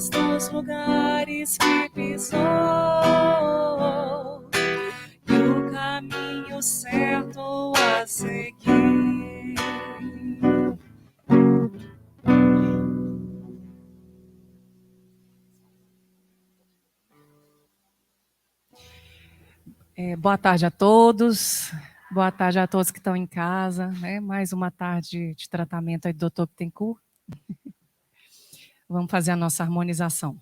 nos lugares que pisou, e o caminho certo a seguir. Boa tarde a todos. Boa tarde a todos que estão em casa, né? Mais uma tarde de tratamento aí do Dr. Bittencourt. Vamos fazer a nossa harmonização.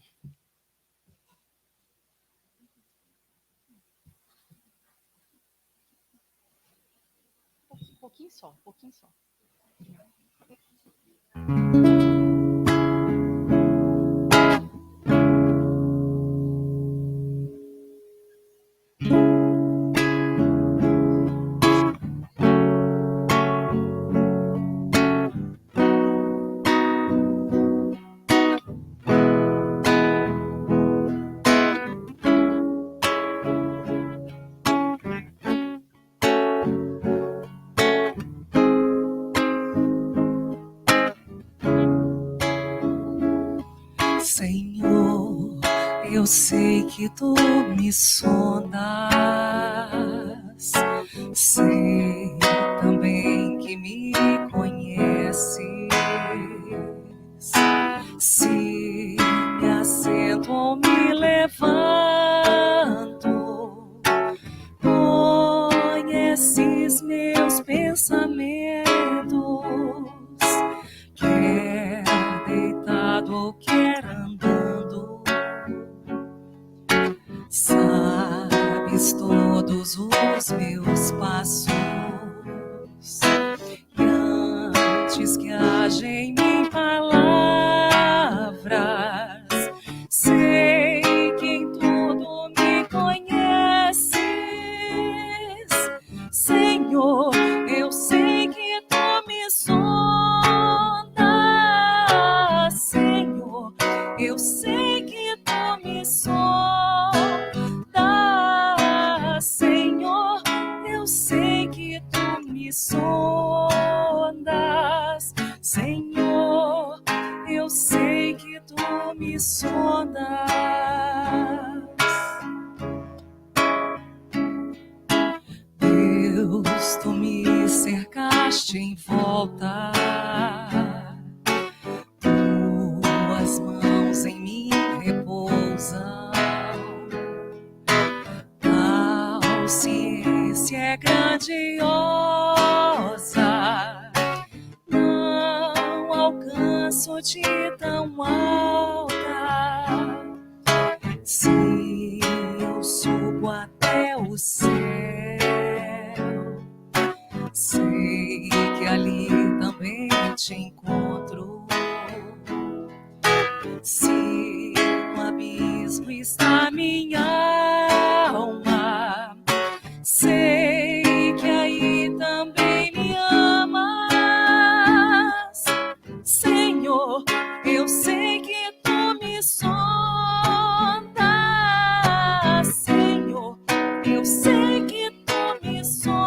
Um pouquinho só, um pouquinho só. Senhor, eu sei que tu me sondas, sei também que me conheces. Se me assento ou me levanto, conheces meus pensamentos. Quer deitado ou quer andando, sabes todos os meus passos. E antes que haja em mim palavras, sei que em tudo me conheces. Senhor, eu sei que tu me sondas. Senhor, eu sei que tu me sondas. Senhor, eu sei que tu me sondas. Senhor, eu sei que tu me sondas. Deus, tu me cercaste em volta, tuas mãos em mim repousam. Tal ciência é grandiosa, não alcanço-te tão alta. Se eu subo até o céu, sei que ali também te encontro. Se no abismo está minha alma, sei que aí também me amas. Senhor, eu sei que tu me sondas. Senhor, eu sei que tu me sondas.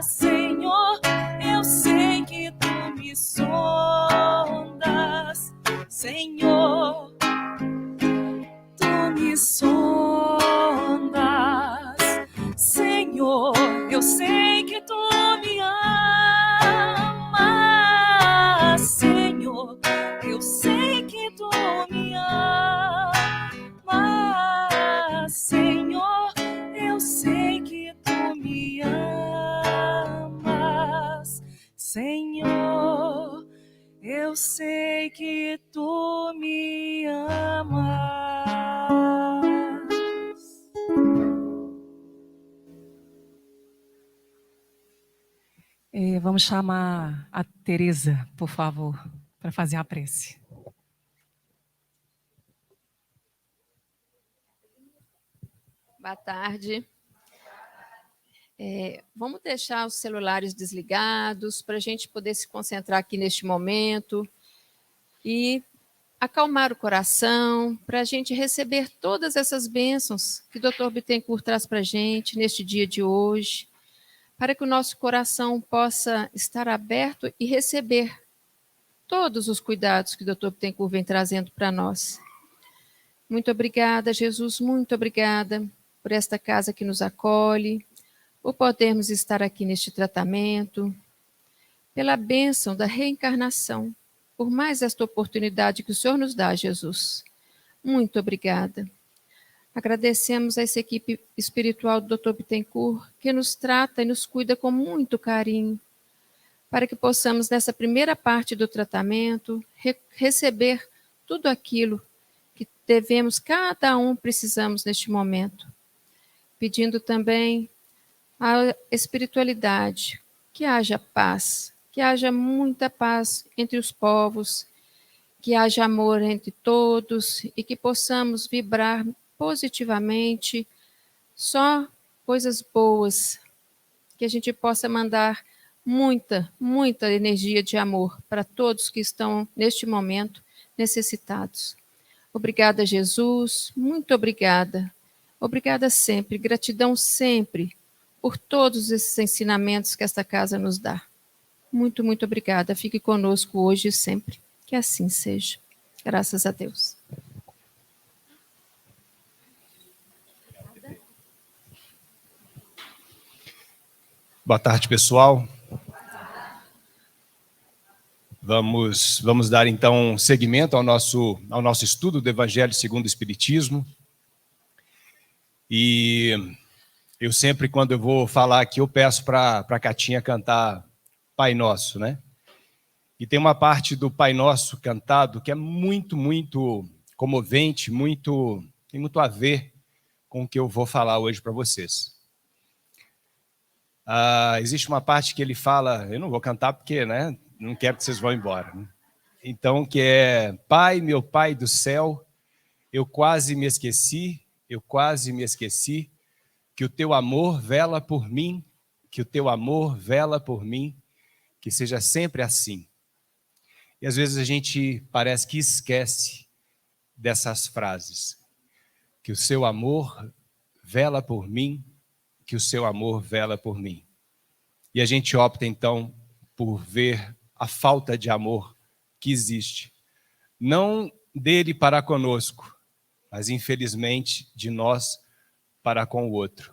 Senhor, eu sei que tu me sondas. Senhor, tu me sondas. Senhor, eu sei que tu me amas. Senhor, eu sei que tu me amas. Senhor, eu sei que tu me amas. Senhor, eu sei que tu me amas. Vamos chamar a Tereza, por favor, para fazer a prece. Boa tarde. Vamos deixar os celulares desligados para a gente poder se concentrar aqui neste momento e acalmar o coração, para a gente receber todas essas bênçãos que o Dr. Bittencourt traz para a gente neste dia de hoje, para que o nosso coração possa estar aberto e receber todos os cuidados que o Dr. Bittencourt vem trazendo para nós. Muito obrigada, Jesus, muito obrigada por esta casa que nos acolhe, por podermos estar aqui neste tratamento, pela bênção da reencarnação, por mais esta oportunidade que o Senhor nos dá, Jesus. Muito obrigada. Agradecemos a essa equipe espiritual do Dr. Bittencourt, que nos trata e nos cuida com muito carinho, para que possamos, nessa primeira parte do tratamento, receber tudo aquilo que devemos, cada um precisamos neste momento. Pedindo também a espiritualidade, que haja paz, que haja muita paz entre os povos, que haja amor entre todos e que possamos vibrar positivamente, só coisas boas, que a gente possa mandar muita, muita energia de amor para todos que estão neste momento necessitados. Obrigada, Jesus, muito obrigada. Obrigada sempre, gratidão sempre por todos esses ensinamentos que esta casa nos dá. Muito, muito obrigada. Fique conosco hoje e sempre. Que assim seja. Graças a Deus. Boa tarde, pessoal. Vamos dar, então, seguimento ao nosso estudo do Evangelho segundo o Espiritismo. E eu sempre, quando eu vou falar aqui, eu peço para a Catinha cantar Pai Nosso, né? E tem uma parte do Pai Nosso cantado que é muito, muito comovente, tem muito a ver com o que eu vou falar hoje para vocês. Existe uma parte que ele fala, eu não vou cantar porque, né, não quero que vocês vão embora, né? Então, que é: Pai, meu Pai do céu, eu quase me esqueci, que o teu amor vela por mim, que o teu amor vela por mim, que seja sempre assim. E às vezes a gente parece que esquece dessas frases. Que o seu amor vela por mim, que o seu amor vela por mim. E a gente opta então por ver a falta de amor que existe. Não dele para conosco, mas infelizmente de nós para com o outro.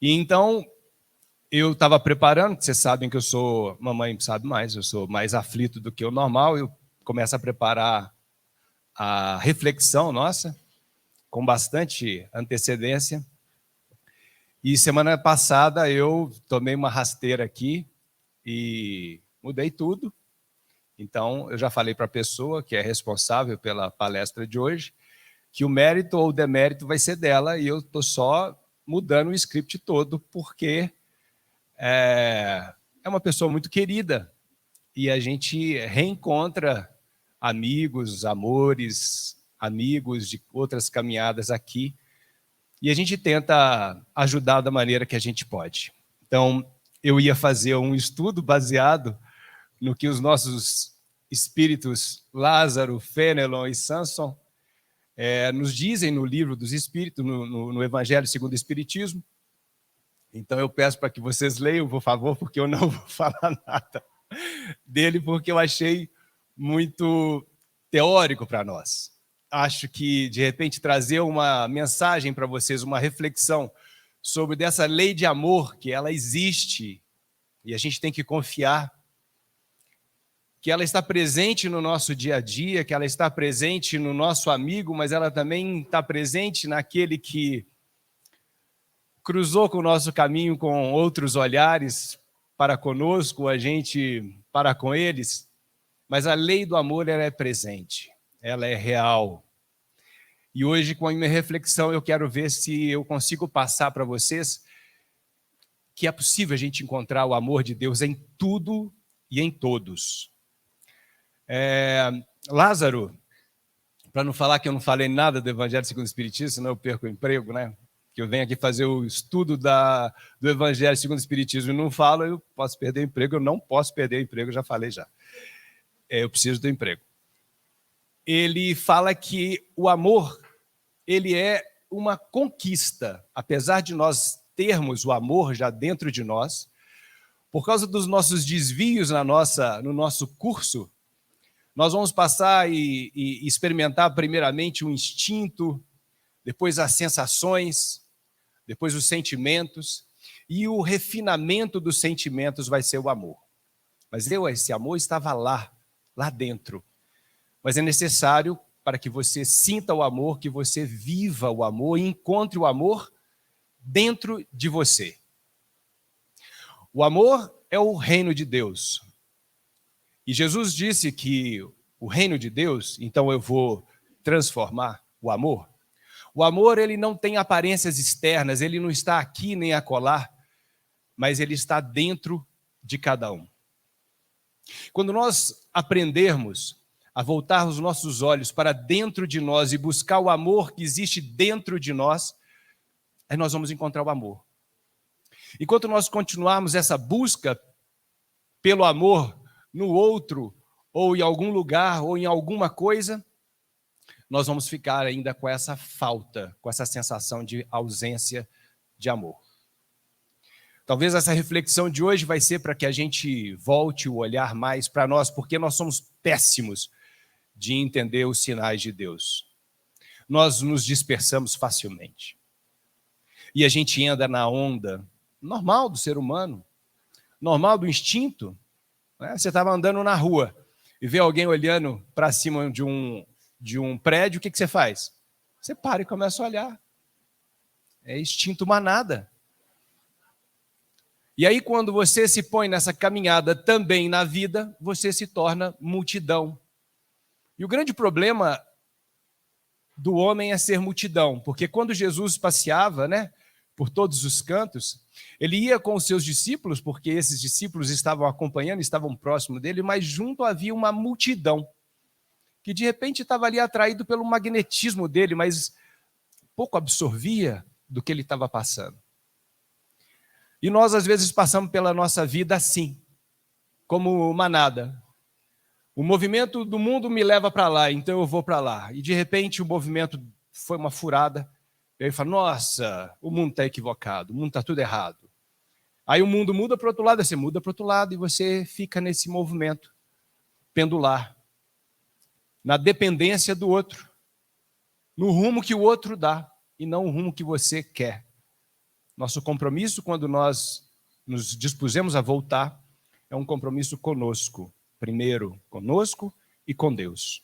E então eu estava preparando, porque vocês sabem que eu sou, mamãe sabe mais, eu sou mais aflito do que o normal, eu começo a preparar a reflexão nossa, com bastante antecedência. E semana passada eu tomei uma rasteira aqui e mudei tudo. Então eu já falei para a pessoa que é responsável pela palestra de hoje, que o mérito ou o demérito vai ser dela, e eu estou só mudando o script todo, porque é uma pessoa muito querida, e a gente reencontra amigos, amores, amigos de outras caminhadas aqui, e a gente tenta ajudar da maneira que a gente pode. Então, eu ia fazer um estudo baseado no que os nossos espíritos Lázaro, Fenelon e Samson nos dizem no livro dos Espíritos, no Evangelho segundo o Espiritismo. Então eu peço para que vocês leiam, por favor, porque eu não vou falar nada dele, porque eu achei muito teórico para nós. Acho que, de repente, trazer uma mensagem para vocês, uma reflexão sobre dessa lei de amor, que ela existe, e a gente tem que confiar que ela está presente no nosso dia a dia, que ela está presente no nosso amigo, mas ela também está presente naquele que cruzou com o nosso caminho com outros olhares para conosco, a gente para com eles. Mas a lei do amor, ela é presente, ela é real. E hoje, com a minha reflexão, eu quero ver se eu consigo passar para vocês que é possível a gente encontrar o amor de Deus em tudo e em todos. Lázaro, para não falar que eu não falei nada do Evangelho segundo o Espiritismo, senão eu perco o emprego, né? Que eu venho aqui fazer o estudo do Evangelho segundo o Espiritismo e não falo, eu posso perder o emprego, eu não posso perder o emprego, eu já falei já. Eu preciso do emprego. Ele fala que o amor, ele é uma conquista. Apesar de nós termos o amor já dentro de nós, Por causa dos nossos desvios no nosso curso, nós vamos passar e experimentar primeiramente o instinto, depois as sensações, depois os sentimentos, e o refinamento dos sentimentos vai ser o amor. Mas esse amor estava lá dentro. Mas é necessário, para que você sinta o amor, que você viva o amor e encontre o amor dentro de você. O amor é o reino de Deus. E Jesus disse que o reino de Deus, então eu vou transformar o amor. O amor, ele não tem aparências externas, ele não está aqui nem acolá, mas ele está dentro de cada um. Quando nós aprendermos a voltar os nossos olhos para dentro de nós e buscar o amor que existe dentro de nós, aí nós vamos encontrar o amor. Enquanto nós continuarmos essa busca pelo amor no outro, ou em algum lugar, ou em alguma coisa, nós vamos ficar ainda com essa falta, com essa sensação de ausência de amor. Talvez essa reflexão de hoje vai ser para que a gente volte o olhar mais para nós, porque nós somos péssimos de entender os sinais de Deus. Nós nos dispersamos facilmente. E a gente anda na onda normal do ser humano, normal do instinto. Né? Você estava andando na rua e vê alguém olhando para cima de um prédio, o que você faz? Você para e começa a olhar. É instinto manada. E aí, quando você se põe nessa caminhada também na vida, você se torna multidão. E o grande problema do homem é ser multidão, porque quando Jesus passeava, né, por todos os cantos, ele ia com os seus discípulos, porque esses discípulos estavam acompanhando, estavam próximos dele, mas junto havia uma multidão, que de repente estava ali atraído pelo magnetismo dele, mas pouco absorvia do que ele estava passando. E nós, às vezes, passamos pela nossa vida assim, como manada. O movimento do mundo me leva para lá, então eu vou para lá. E, de repente, o movimento foi uma furada. E aí fala, nossa, o mundo está equivocado, o mundo está tudo errado. Aí o mundo muda para o outro lado, você muda para o outro lado e você fica nesse movimento pendular, na dependência do outro, no rumo que o outro dá e não o rumo que você quer. Nosso compromisso, quando nós nos dispusemos a voltar, é um compromisso conosco. Primeiro conosco e com Deus.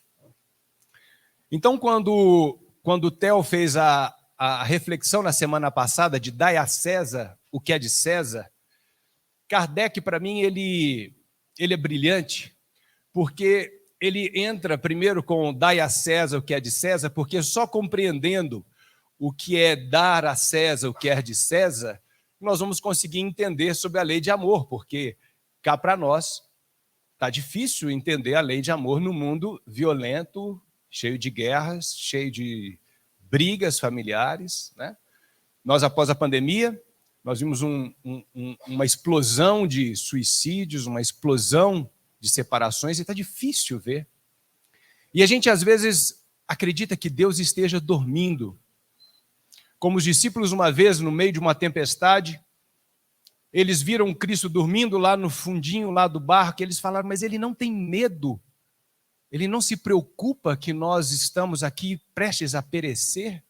Então, quando o Theo fez a reflexão na semana passada de dai a César o que é de César, Kardec, para mim, ele é brilhante, porque ele entra primeiro com dai a César o que é de César, porque só compreendendo o que é dar a César o que é de César, nós vamos conseguir entender sobre a lei de amor, porque cá para nós está difícil entender a lei de amor no mundo violento, cheio de guerras, cheio de brigas familiares. Né? Nós, após a pandemia, nós vimos uma explosão de suicídios, uma explosão de separações, e está difícil ver. E a gente, às vezes, acredita que Deus esteja dormindo. Como os discípulos, uma vez, no meio de uma tempestade, eles viram Cristo dormindo lá no fundinho lá do barco, e eles falaram, mas ele não tem medo, ele não se preocupa que nós estamos aqui prestes a perecer.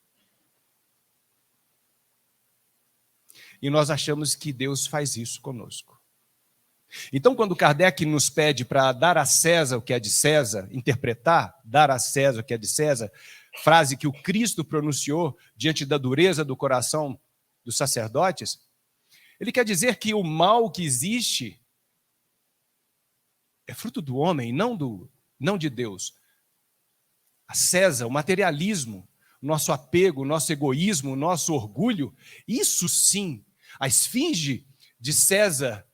E nós achamos que Deus faz isso conosco. Então, quando Kardec nos pede para dar a César o que é de César, interpretar, dar a César o que é de César, frase que o Cristo pronunciou diante da dureza do coração dos sacerdotes, ele quer dizer que o mal que existe é fruto do homem, não de Deus. A César, o materialismo, o nosso apego, o nosso egoísmo, o nosso orgulho, isso sim, a esfinge de César,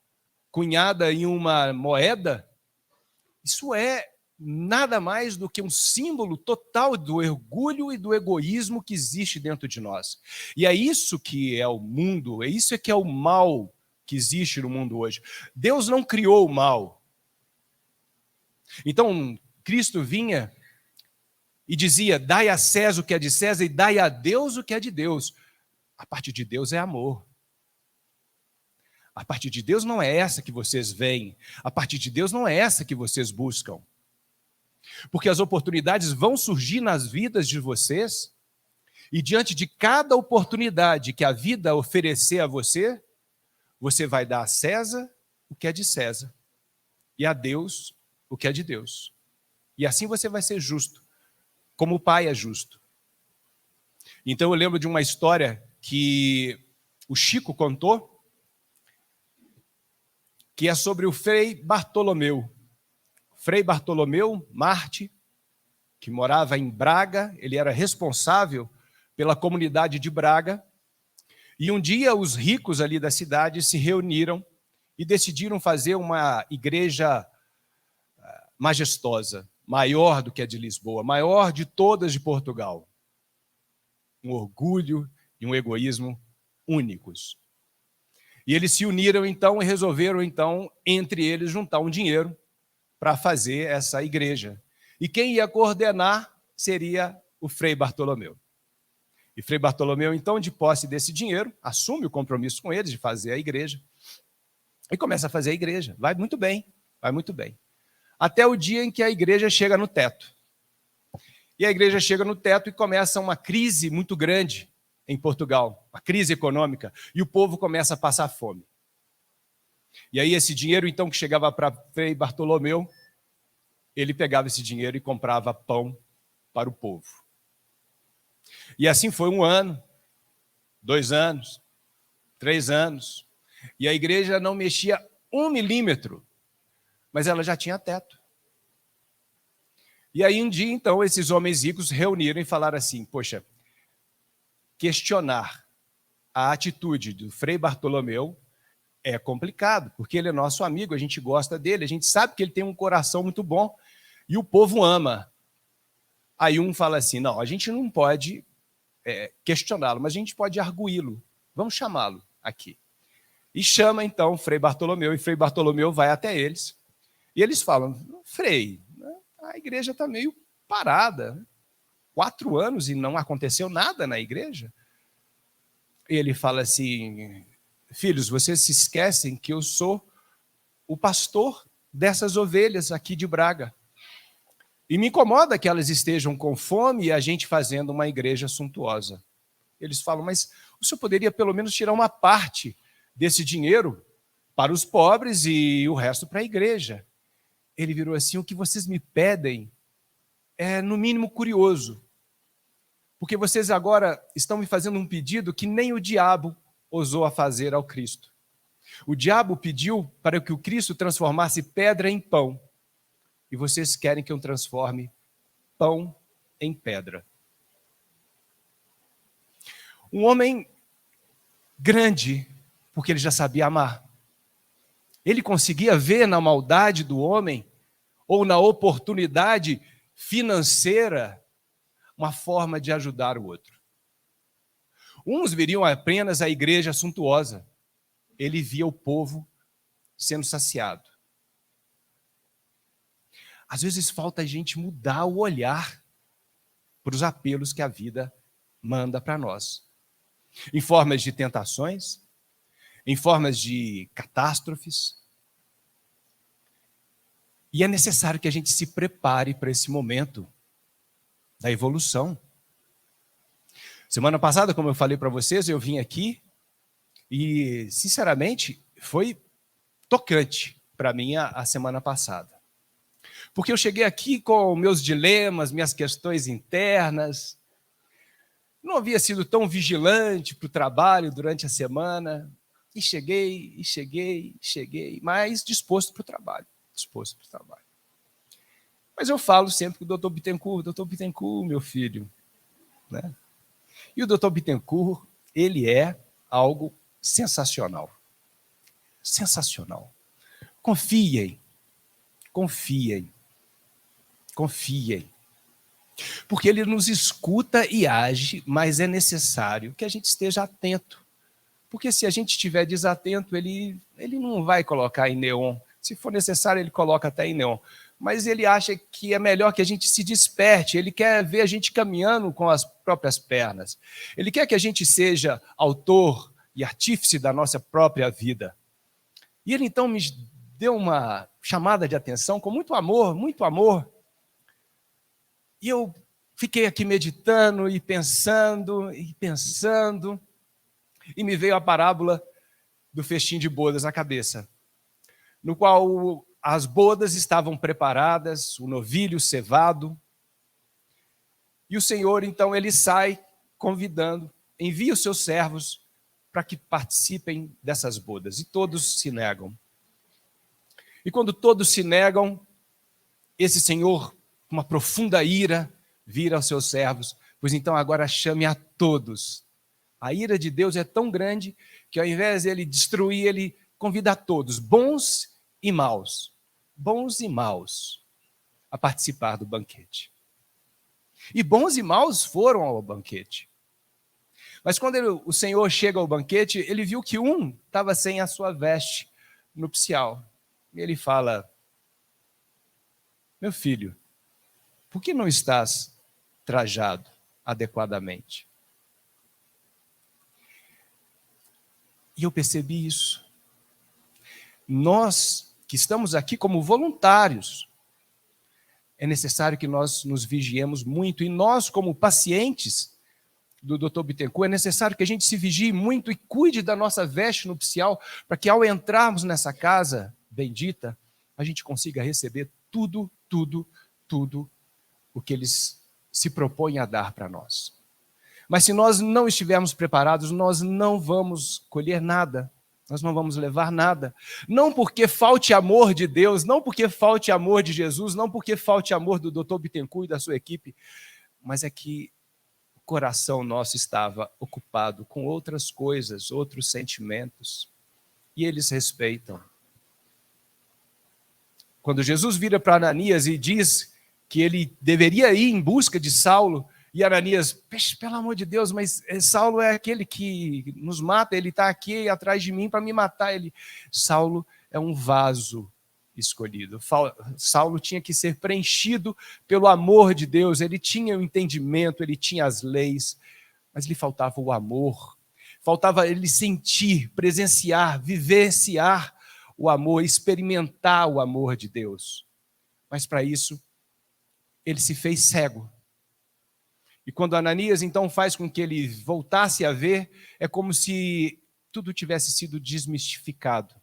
cunhada em uma moeda, isso é nada mais do que um símbolo total do orgulho e do egoísmo que existe dentro de nós. E é isso que é o mundo, é isso que é o mal que existe no mundo hoje. Deus não criou o mal. Então, Cristo vinha e dizia, dai a César o que é de César e dai a Deus o que é de Deus. A parte de Deus é amor. A parte de Deus não é essa que vocês veem. A parte de Deus não é essa que vocês buscam. Porque as oportunidades vão surgir nas vidas de vocês, e diante de cada oportunidade que a vida oferecer a você, você vai dar a César o que é de César, e a Deus o que é de Deus. E assim você vai ser justo, como o Pai é justo. Então eu lembro de uma história que o Chico contou, que é sobre o Frei Bartolomeu. Frei Bartolomeu Marte, que morava em Braga, ele era responsável pela comunidade de Braga, e um dia os ricos ali da cidade se reuniram e decidiram fazer uma igreja majestosa, maior do que a de Lisboa, maior de todas de Portugal. Um orgulho e um egoísmo únicos. E eles se uniram então e resolveram então, entre eles, juntar um dinheiro para fazer essa igreja. E quem ia coordenar seria o Frei Bartolomeu. E Frei Bartolomeu, então, de posse desse dinheiro, assume o compromisso com eles de fazer a igreja e começa a fazer a igreja. Vai muito bem, vai muito bem. Até o dia em que a igreja chega no teto. E a igreja chega no teto e começa uma crise muito grande em Portugal, uma crise econômica, e o povo começa a passar fome. E aí esse dinheiro, então, que chegava para Frei Bartolomeu, ele pegava esse dinheiro e comprava pão para o povo. E assim foi 1 ano, 2 anos, 3 anos, e a igreja não mexia 1 milímetro, mas ela já tinha teto. E aí um dia, então, esses homens ricos reuniram e falaram assim, poxa, questionar a atitude do Frei Bartolomeu é complicado, porque ele é nosso amigo, a gente gosta dele, a gente sabe que ele tem um coração muito bom e o povo ama. Aí um fala assim, não, a gente não pode questioná-lo, mas a gente pode arguí-lo. Vamos chamá-lo aqui. E chama então Frei Bartolomeu, e Frei Bartolomeu vai até eles. E eles falam, Frei, a igreja está meio parada, 4 anos e não aconteceu nada na igreja. E ele fala assim, filhos, vocês se esquecem que eu sou o pastor dessas ovelhas aqui de Braga. E me incomoda que elas estejam com fome e a gente fazendo uma igreja suntuosa. Eles falam, mas o senhor poderia pelo menos tirar uma parte desse dinheiro para os pobres e o resto para a igreja. Ele virou assim, o que vocês me pedem é no mínimo curioso. Porque vocês agora estão me fazendo um pedido que nem o diabo ousou a fazer ao Cristo. O diabo pediu para que o Cristo transformasse pedra em pão. E vocês querem que eu transforme pão em pedra. Um homem grande, porque ele já sabia amar. Ele conseguia ver na maldade do homem, ou na oportunidade financeira, uma forma de ajudar o outro. Uns viriam apenas a igreja suntuosa. Ele via o povo sendo saciado. Às vezes falta a gente mudar o olhar para os apelos que a vida manda para nós. Em formas de tentações, em formas de catástrofes. E é necessário que a gente se prepare para esse momento da evolução. Semana passada, como eu falei para vocês, eu vim aqui e, sinceramente, foi tocante para mim a semana passada. Porque eu cheguei aqui com meus dilemas, minhas questões internas. Não havia sido tão vigilante para o trabalho durante a semana. E cheguei, mas disposto para o trabalho. Mas eu falo sempre com o doutor Bittencourt, meu filho. Né? E o doutor Bittencourt, ele é algo sensacional. Sensacional. Confiem. Porque ele nos escuta e age, mas é necessário que a gente esteja atento. Porque se a gente estiver desatento, ele não vai colocar em neon. Se for necessário, ele coloca até em neon. Mas ele acha que é melhor que a gente se desperte. Ele quer ver a gente caminhando com as próprias pernas. Ele quer que a gente seja autor e artífice da nossa própria vida. E ele então me deu uma chamada de atenção com muito amor, muito amor. E eu fiquei aqui meditando e pensando, e me veio a parábola do festim de bodas à cabeça, no qual as bodas estavam preparadas, o novilho cevado, e o Senhor, então, ele sai convidando, envia os seus servos para que participem dessas bodas, e todos se negam. E quando todos se negam, esse Senhor, com uma profunda ira, vira aos seus servos, pois então agora chame a todos. A ira de Deus é tão grande que ao invés de ele destruir, ele convida a todos, bons e maus, a participar do banquete. E bons e maus foram ao banquete. Mas quando o Senhor chega ao banquete, ele viu que um estava sem a sua veste nupcial. E ele fala: meu filho, por que não estás trajado adequadamente? E eu percebi isso. Nós que estamos aqui como voluntários, é necessário que nós nos vigiemos muito. E nós, como pacientes do Dr. Bittencourt, é necessário que a gente se vigie muito e cuide da nossa veste nupcial, para que ao entrarmos nessa casa bendita, a gente consiga receber tudo o que eles se propõem a dar para nós. Mas se nós não estivermos preparados, nós não vamos colher nada, nós não vamos levar nada. Não porque falte amor de Deus, não porque falte amor de Jesus, não porque falte amor do Dr. Bittencourt e da sua equipe, mas é que o coração nosso estava ocupado com outras coisas, outros sentimentos, e eles respeitam. Quando Jesus vira para Ananias e diz que ele deveria ir em busca de Saulo, e Ananias, pelo amor de Deus, mas Saulo é aquele que nos mata, ele está aqui atrás de mim para me matar. Saulo é um vaso escolhido. Saulo tinha que ser preenchido pelo amor de Deus, ele tinha o entendimento, ele tinha as leis, mas lhe faltava o amor, faltava ele sentir, presenciar, vivenciar o amor, experimentar o amor de Deus. Mas para isso, ele se fez cego. E quando Ananias então faz com que ele voltasse a ver, é como se tudo tivesse sido desmistificado.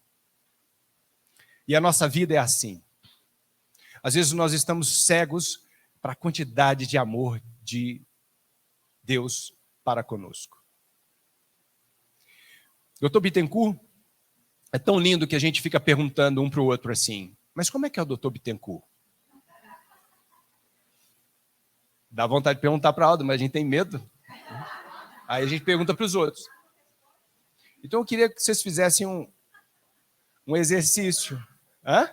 E a nossa vida é assim. Às vezes nós estamos cegos para a quantidade de amor de Deus para conosco. Dr. Bittencourt é tão lindo que a gente fica perguntando um para o outro assim, mas como é que é o Dr. Bittencourt? Dá vontade de perguntar para a Alda, mas a gente tem medo. Aí a gente pergunta para os outros. Então eu queria que vocês fizessem um exercício. Hã?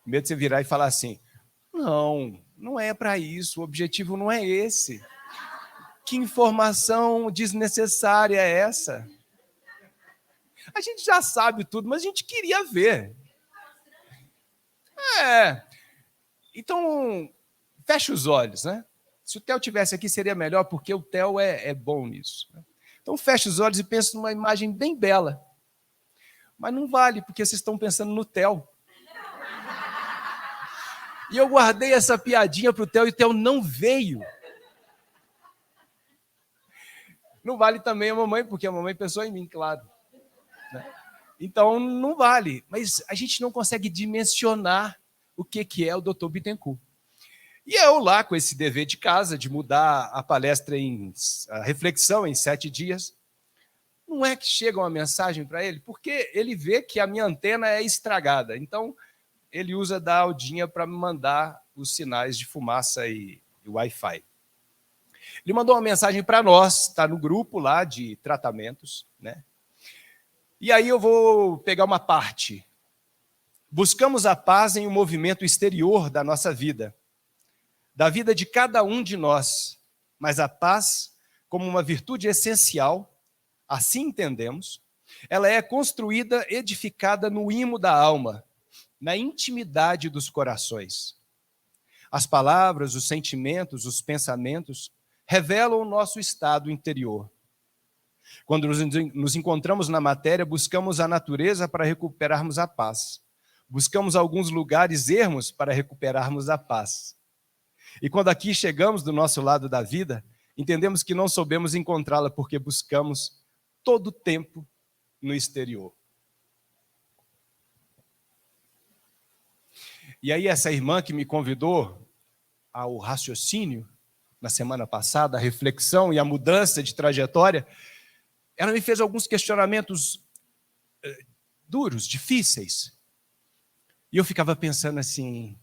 Medo de você virar e falar assim, não é para isso, o objetivo não é esse. Que informação desnecessária é essa? A gente já sabe tudo, mas a gente queria ver. Então, feche os olhos, né? Se o Theo estivesse aqui, seria melhor, porque o Theo é bom nisso. Então, feche os olhos e pense numa imagem bem bela. Mas não vale, porque vocês estão pensando no Theo. E eu guardei essa piadinha para o Theo, e o Theo não veio. Não vale também a mamãe, porque a mamãe pensou em mim, claro. Então, não vale. Mas a gente não consegue dimensionar o que é o Dr. Bittencourt. E eu lá, com esse dever de casa, de mudar a palestra, a reflexão em 7 dias, não é que chega uma mensagem para ele, porque ele vê que a minha antena é estragada. Então, ele usa da Aldinha para me mandar os sinais de fumaça e Wi-Fi. Ele mandou uma mensagem para nós, está no grupo lá de tratamentos, né? E aí eu vou pegar uma parte. Buscamos a paz em um movimento exterior da nossa vida, da vida de cada um de nós, mas a paz, como uma virtude essencial, assim entendemos, ela é construída, edificada no imo da alma, na intimidade dos corações. As palavras, os sentimentos, os pensamentos revelam o nosso estado interior. Quando nos encontramos na matéria, buscamos a natureza para recuperarmos a paz. Buscamos alguns lugares ermos para recuperarmos a paz. E quando aqui chegamos do nosso lado da vida, entendemos que não soubemos encontrá-la porque buscamos todo o tempo no exterior. E aí essa irmã que me convidou ao raciocínio na semana passada, a reflexão e a mudança de trajetória, ela me fez alguns questionamentos duros, difíceis. E eu ficava pensando assim,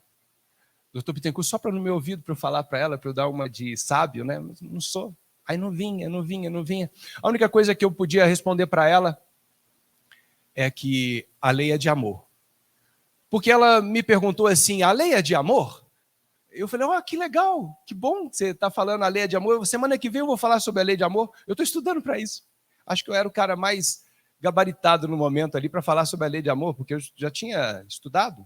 doutor Bittencourt, só para no meu ouvido, para eu falar para ela, para eu dar uma de sábio, né? Não sou. Aí não vinha. A única coisa que eu podia responder para ela é que a lei é de amor. Porque ela me perguntou assim, a lei é de amor? Eu falei, que legal, que bom que você está falando a lei é de amor. Semana que vem eu vou falar sobre a lei de amor. Eu estou estudando para isso. Acho que eu era o cara mais gabaritado no momento ali para falar sobre a lei de amor, porque eu já tinha estudado.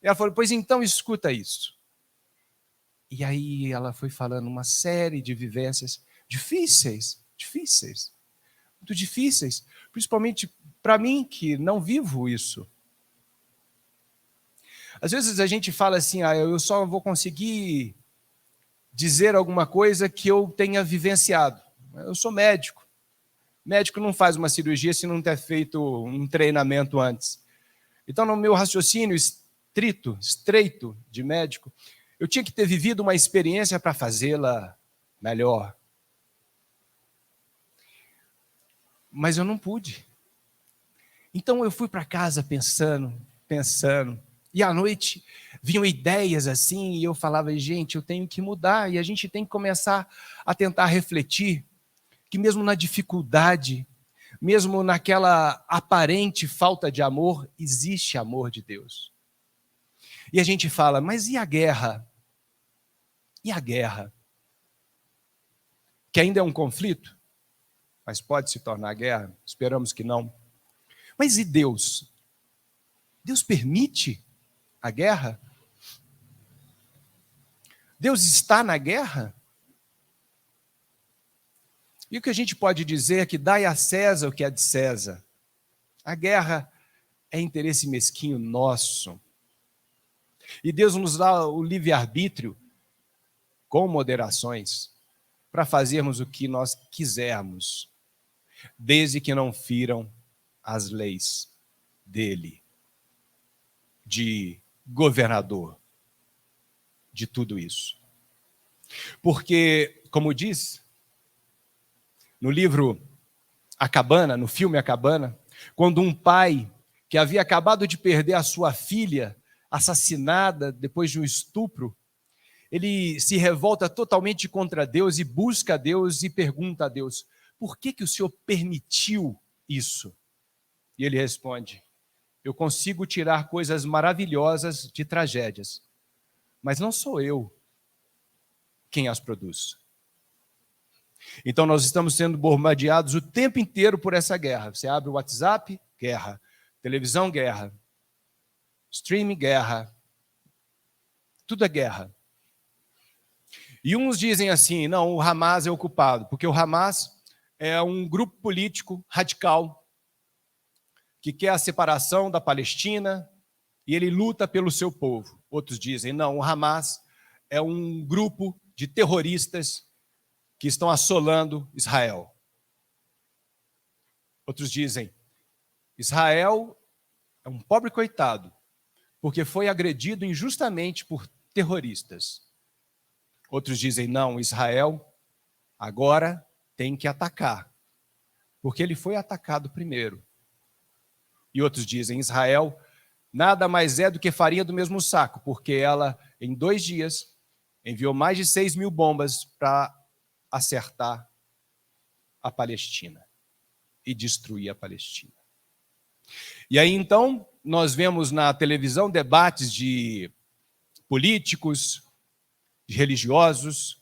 E ela falou, pois então escuta isso. E aí ela foi falando uma série de vivências difíceis, muito difíceis, principalmente para mim que não vivo isso. Às vezes a gente fala assim, eu só vou conseguir dizer alguma coisa que eu tenha vivenciado. Eu sou médico. Médico não faz uma cirurgia se não ter feito um treinamento antes. Então, no meu raciocínio estreito de médico, eu tinha que ter vivido uma experiência para fazê-la melhor. Mas eu não pude. Então eu fui para casa pensando. E à noite vinham ideias assim, e eu falava, gente, eu tenho que mudar, e a gente tem que começar a tentar refletir que mesmo na dificuldade, mesmo naquela aparente falta de amor, existe amor de Deus. E a gente fala, mas e a guerra? E a guerra? Que ainda é um conflito, mas pode se tornar guerra, esperamos que não. Mas e Deus? Deus permite a guerra? Deus está na guerra? E o que a gente pode dizer é que dai a César o que é de César. A guerra é interesse mesquinho nosso. E Deus nos dá o livre-arbítrio, com moderações, para fazermos o que nós quisermos, desde que não firam as leis dele, de governador, de tudo isso. Porque, como diz no livro A Cabana, no filme A Cabana, quando um pai que havia acabado de perder a sua filha assassinada depois de um estupro, ele se revolta totalmente contra Deus e busca Deus e pergunta a Deus, por que o Senhor permitiu isso? E ele responde, eu consigo tirar coisas maravilhosas de tragédias, mas não sou eu quem as produz. Então nós estamos sendo bombardeados o tempo inteiro por essa guerra. Você abre o WhatsApp, guerra. Televisão, guerra. Streaming, guerra. Tudo é guerra. E uns dizem assim, não, o Hamas é o culpado, porque o Hamas é um grupo político radical que quer a separação da Palestina e ele luta pelo seu povo. Outros dizem, não, o Hamas é um grupo de terroristas que estão assolando Israel. Outros dizem, Israel é um pobre coitado, porque foi agredido injustamente por terroristas. Outros dizem, não, Israel agora tem que atacar, porque ele foi atacado primeiro. E outros dizem, Israel nada mais é do que farinha do mesmo saco, porque ela, em 2 dias, enviou mais de 6.000 bombas para acertar a Palestina e destruir a Palestina. E aí, então, nós vemos na televisão debates de políticos, de religiosos,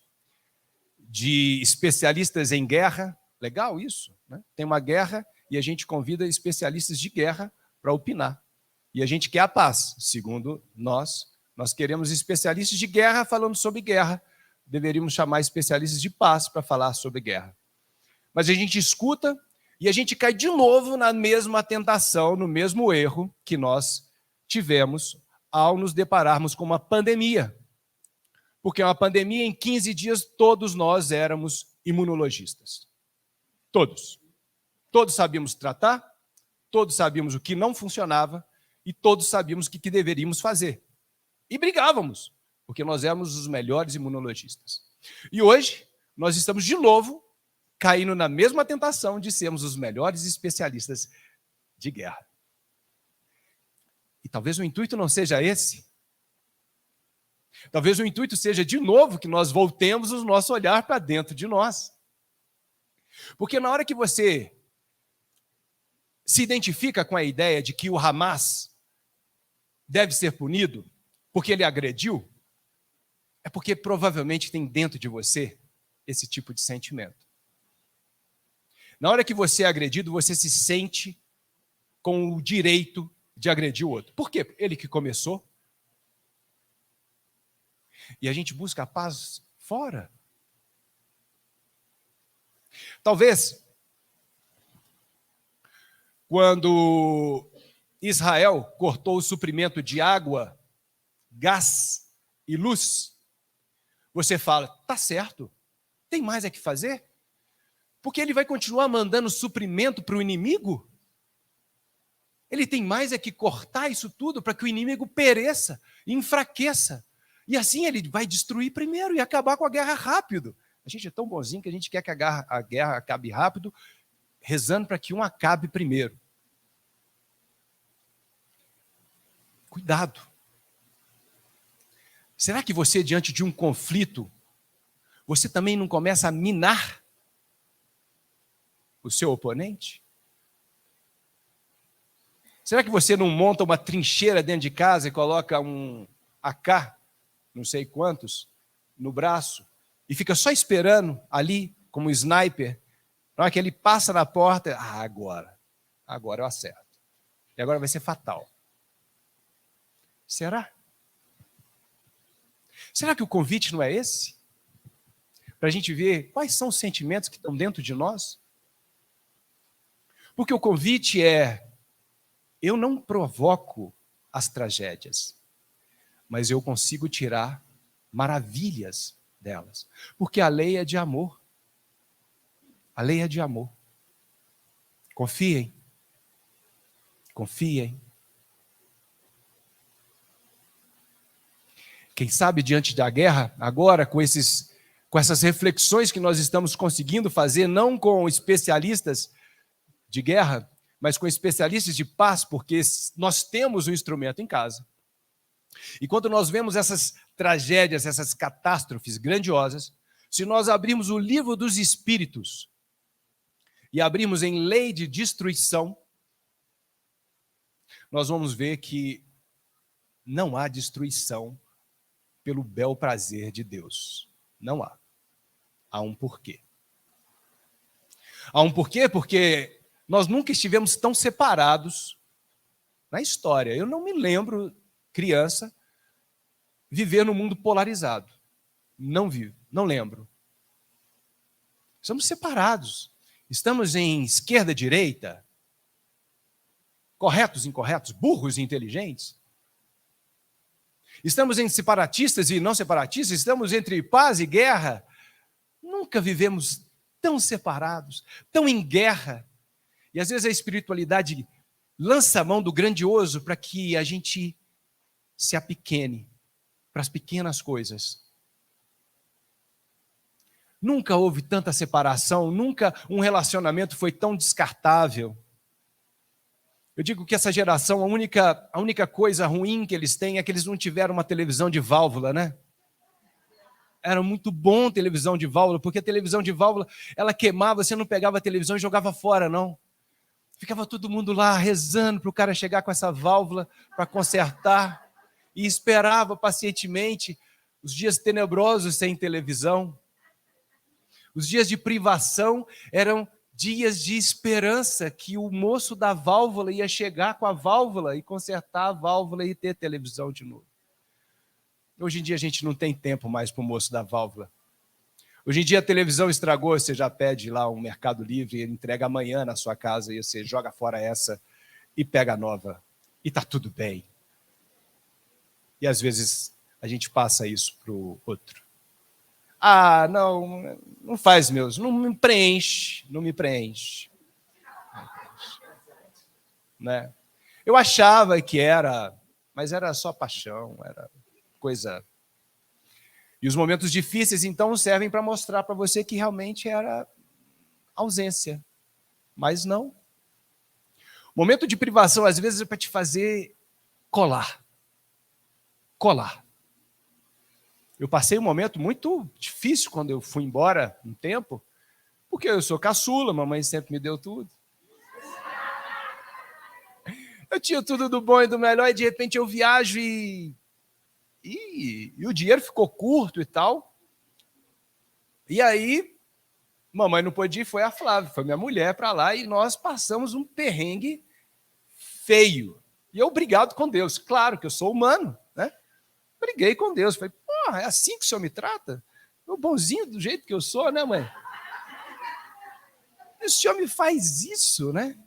de especialistas em guerra. Legal isso, né? Tem uma guerra e a gente convida especialistas de guerra para opinar. E a gente quer a paz, segundo nós. Nós queremos especialistas de guerra falando sobre guerra. Deveríamos chamar especialistas de paz para falar sobre guerra. Mas a gente escuta e a gente cai de novo na mesma tentação, no mesmo erro que nós tivemos ao nos depararmos com uma pandemia. Porque uma pandemia, em 15 dias, todos nós éramos imunologistas. Todos. Todos sabíamos tratar, todos sabíamos o que não funcionava e todos sabíamos o que deveríamos fazer. E brigávamos, porque nós éramos os melhores imunologistas. E hoje, nós estamos de novo caindo na mesma tentação de sermos os melhores especialistas de guerra. E talvez o intuito não seja esse. Talvez o intuito seja, de novo, que nós voltemos o nosso olhar para dentro de nós. Porque na hora que você se identifica com a ideia de que o Hamas deve ser punido porque ele agrediu, é porque provavelmente tem dentro de você esse tipo de sentimento. Na hora que você é agredido, você se sente com o direito de agredir o outro. Por quê? Ele que começou. E a gente busca a paz fora. Talvez, quando Israel cortou o suprimento de água, gás e luz, você fala, tá certo, tem mais é que fazer? Porque ele vai continuar mandando suprimento para o inimigo? Ele tem mais é que cortar isso tudo para que o inimigo pereça e enfraqueça. E assim ele vai destruir primeiro e acabar com a guerra rápido. A gente é tão bonzinho que a gente quer que a guerra acabe rápido, rezando para que um acabe primeiro. Cuidado. Será que você, diante de um conflito, você também não começa a minar o seu oponente? Será que você não monta uma trincheira dentro de casa e coloca um AK, não sei quantos, no braço, e fica só esperando ali, como sniper, na hora que ele passa na porta, agora eu acerto. E agora vai ser fatal. Será? Será que o convite não é esse? Para a gente ver quais são os sentimentos que estão dentro de nós? Porque o convite é, eu não provoco as tragédias, mas eu consigo tirar maravilhas delas. Porque a lei é de amor. A lei é de amor. Confiem. Confiem. Quem sabe diante da guerra, agora com essas reflexões que nós estamos conseguindo fazer, não com especialistas de guerra, mas com especialistas de paz, porque nós temos o instrumento em casa. E quando nós vemos essas tragédias, essas catástrofes grandiosas, se nós abrirmos o livro dos Espíritos e abrirmos em lei de destruição, nós vamos ver que não há destruição pelo bel prazer de Deus. Não há. Há um porquê. Há um porquê porque nós nunca estivemos tão separados na história. Eu não me lembro, criança, viver num mundo polarizado. Não vivo, não lembro. Estamos separados. Estamos em esquerda, direita, corretos, incorretos, burros e inteligentes. Estamos em separatistas e não separatistas, estamos entre paz e guerra. Nunca vivemos tão separados, tão em guerra. E às vezes a espiritualidade lança a mão do grandioso para que a gente se apequene para as pequenas coisas. Nunca houve tanta separação, nunca um relacionamento foi tão descartável. Eu digo que essa geração, a única coisa ruim que eles têm é que eles não tiveram uma televisão de válvula, né? Era muito bom televisão de válvula, porque a televisão de válvula, ela queimava, você não pegava a televisão e jogava fora, não. Ficava todo mundo lá rezando para o cara chegar com essa válvula para consertar e esperava pacientemente os dias tenebrosos sem televisão. Os dias de privação eram dias de esperança que o moço da válvula ia chegar com a válvula e consertar a válvula e ter televisão de novo. Hoje em dia a gente não tem tempo mais para o moço da válvula. Hoje em dia a televisão estragou, você já pede lá um Mercado Livre, ele entrega amanhã na sua casa e você joga fora essa e pega a nova. E está tudo bem. E às vezes a gente passa isso para o outro. Ah, não faz meus, não me preenche. Né? Eu achava que era, mas era só paixão, era coisa. E os momentos difíceis, então, servem para mostrar para você que realmente era ausência. Mas não. O momento de privação, às vezes, é para te fazer colar. Eu passei um momento muito difícil quando eu fui embora um tempo, porque eu sou caçula, mamãe sempre me deu tudo. Eu tinha tudo do bom e do melhor, e de repente eu viajo e o dinheiro ficou curto e tal. E aí, mamãe não pôde ir, foi a Flávia, foi minha mulher para lá, e nós passamos um perrengue feio. E eu brigado com Deus. Claro que eu sou humano, né? Briguei com Deus. Falei, porra, é assim que o senhor me trata? Eu bonzinho do jeito que eu sou, né, mãe? E o senhor me faz isso, né?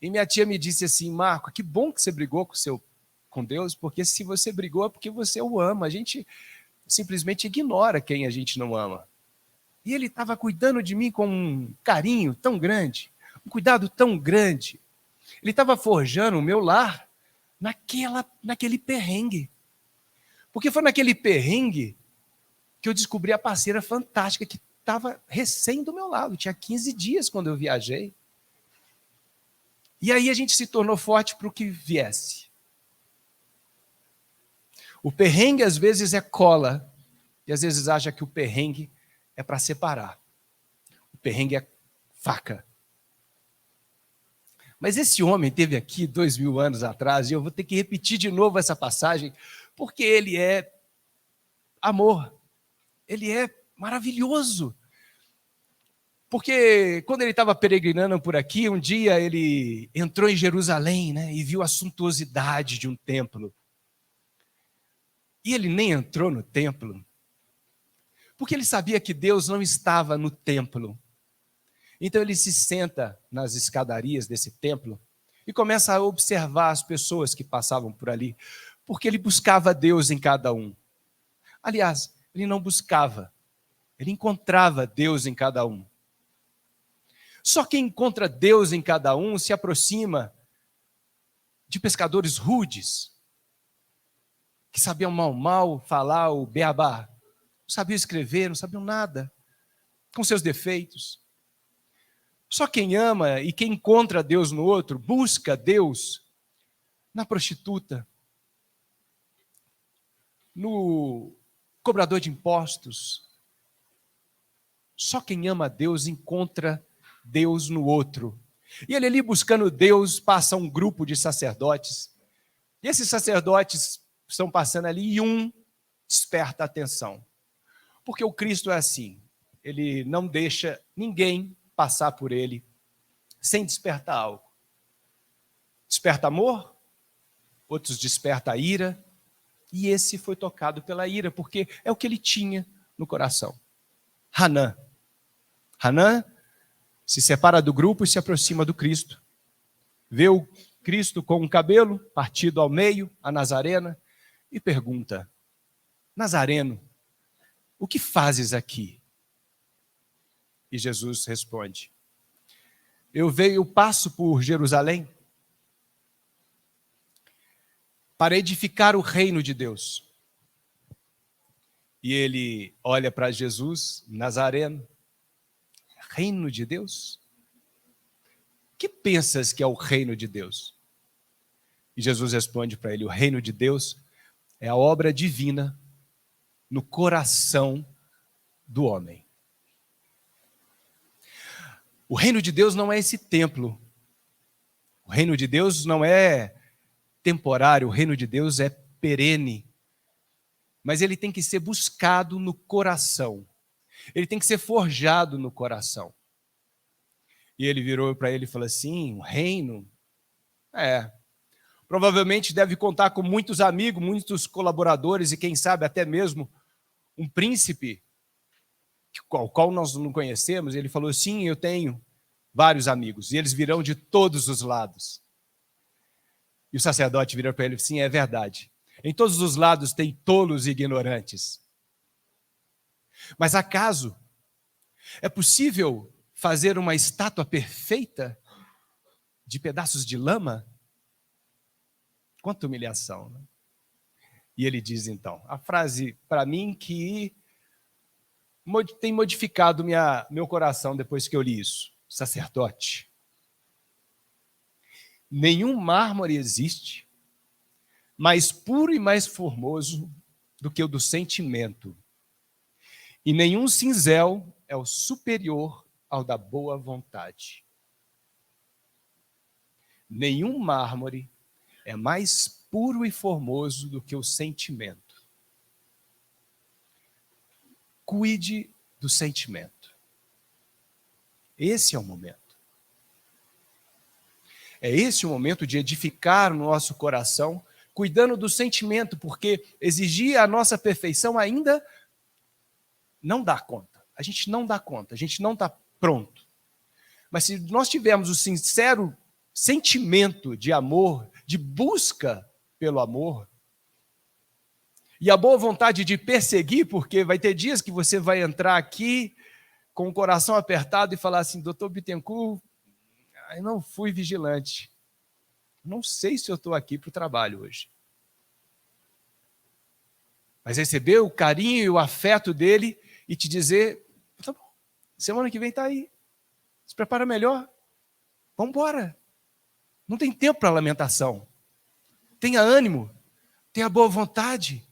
E minha tia me disse assim, Marco, que bom que você brigou com Deus, porque se você brigou é porque você o ama. A gente simplesmente ignora quem a gente não ama. E ele estava cuidando de mim com um carinho tão grande, um cuidado tão grande. Ele estava forjando o meu lar naquele perrengue. Porque foi naquele perrengue que eu descobri a parceira fantástica que estava recém do meu lado. Tinha 15 dias quando eu viajei. E aí a gente se tornou forte para o que viesse. O perrengue às vezes é cola, e às vezes acha que o perrengue é para separar. O perrengue é faca. Mas esse homem teve aqui 2000 anos atrás, e eu vou ter que repetir de novo essa passagem, porque ele é amor. Ele é maravilhoso. Porque quando ele estava peregrinando por aqui, um dia ele entrou em Jerusalém, né, e viu a suntuosidade de um templo. E ele nem entrou no templo, porque ele sabia que Deus não estava no templo. Então ele se senta nas escadarias desse templo e começa a observar as pessoas que passavam por ali, porque ele buscava Deus em cada um. Aliás, ele não buscava, ele encontrava Deus em cada um. Só quem encontra Deus em cada um se aproxima de pescadores rudes, que sabiam mal falar o beabá, não sabiam escrever, não sabiam nada, com seus defeitos. Só quem ama e quem encontra Deus no outro, busca Deus na prostituta, no cobrador de impostos. Só quem ama Deus encontra Deus no outro. E ele ali buscando Deus, passa um grupo de sacerdotes. E esses sacerdotes estão passando ali e um desperta a atenção. Porque o Cristo é assim, ele não deixa ninguém passar por ele sem despertar algo. Desperta amor, outros desperta a ira, e esse foi tocado pela ira, porque é o que ele tinha no coração. Hanã se separa do grupo e se aproxima do Cristo. Vê o Cristo com um cabelo partido ao meio, a Nazarena, e pergunta, Nazareno, o que fazes aqui? E Jesus responde, eu passo por Jerusalém para edificar o reino de Deus. E ele olha para Jesus, Nazareno, reino de Deus? Que pensas que é o reino de Deus? E Jesus responde para ele, o reino de Deus é a obra divina no coração do homem. O reino de Deus não é esse templo. O reino de Deus não é temporário, o reino de Deus é perene. Mas ele tem que ser buscado no coração. Ele tem que ser forjado no coração. E ele virou para ele e falou assim, um reino? Provavelmente deve contar com muitos amigos, muitos colaboradores e quem sabe até mesmo um príncipe qual nós não conhecemos, ele falou, sim, eu tenho vários amigos, e eles virão de todos os lados. E o sacerdote virou para ele, sim, é verdade. Em todos os lados tem tolos e ignorantes. Mas acaso é possível fazer uma estátua perfeita de pedaços de lama? Quanta humilhação, né? E ele diz então, a frase para mim que tem modificado meu coração depois que eu li isso. Sacerdote, nenhum mármore existe mais puro e mais formoso do que o do sentimento, e nenhum cinzel é o superior ao da boa vontade. Nenhum mármore é mais puro e formoso do que o sentimento. Cuide do sentimento. Esse é o momento. É esse o momento de edificar o nosso coração, cuidando do sentimento, porque exigir a nossa perfeição ainda não dá conta. A gente não dá conta, a gente não está pronto. Mas se nós tivermos o sincero sentimento de amor, de busca pelo amor, e a boa vontade de perseguir, porque vai ter dias que você vai entrar aqui com o coração apertado e falar assim, doutor Bittencourt, eu não fui vigilante. Não sei se eu estou aqui para o trabalho hoje. Mas receber o carinho e o afeto dele e te dizer, tá bom, semana que vem está aí. Se prepara melhor. Vamos embora. Não tem tempo para lamentação. Tenha ânimo. Tenha boa vontade.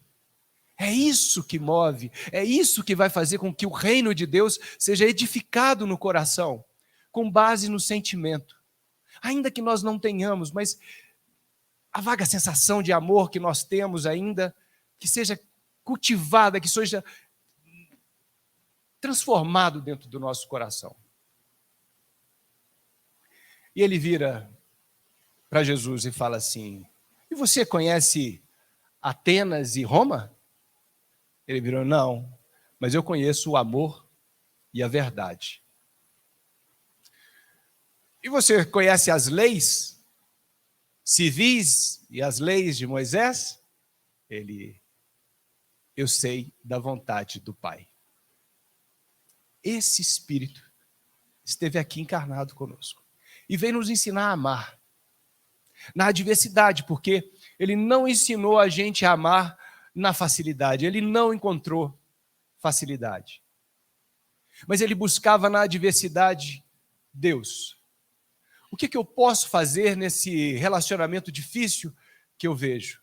É isso que move. É isso que vai fazer com que o reino de Deus seja edificado no coração, com base no sentimento. Ainda que nós não tenhamos, mas a vaga sensação de amor que nós temos ainda, que seja cultivada, que seja transformado dentro do nosso coração. E ele vira para Jesus e fala assim, e você conhece Atenas e Roma? Ele virou, não, mas eu conheço o amor e a verdade. E você conhece as leis civis e as leis de Moisés? Eu sei da vontade do Pai. Esse Espírito esteve aqui encarnado conosco e veio nos ensinar a amar na adversidade, porque ele não ensinou a gente a amar na facilidade, ele não encontrou facilidade, mas ele buscava na adversidade Deus. O que eu posso fazer nesse relacionamento difícil que eu vejo?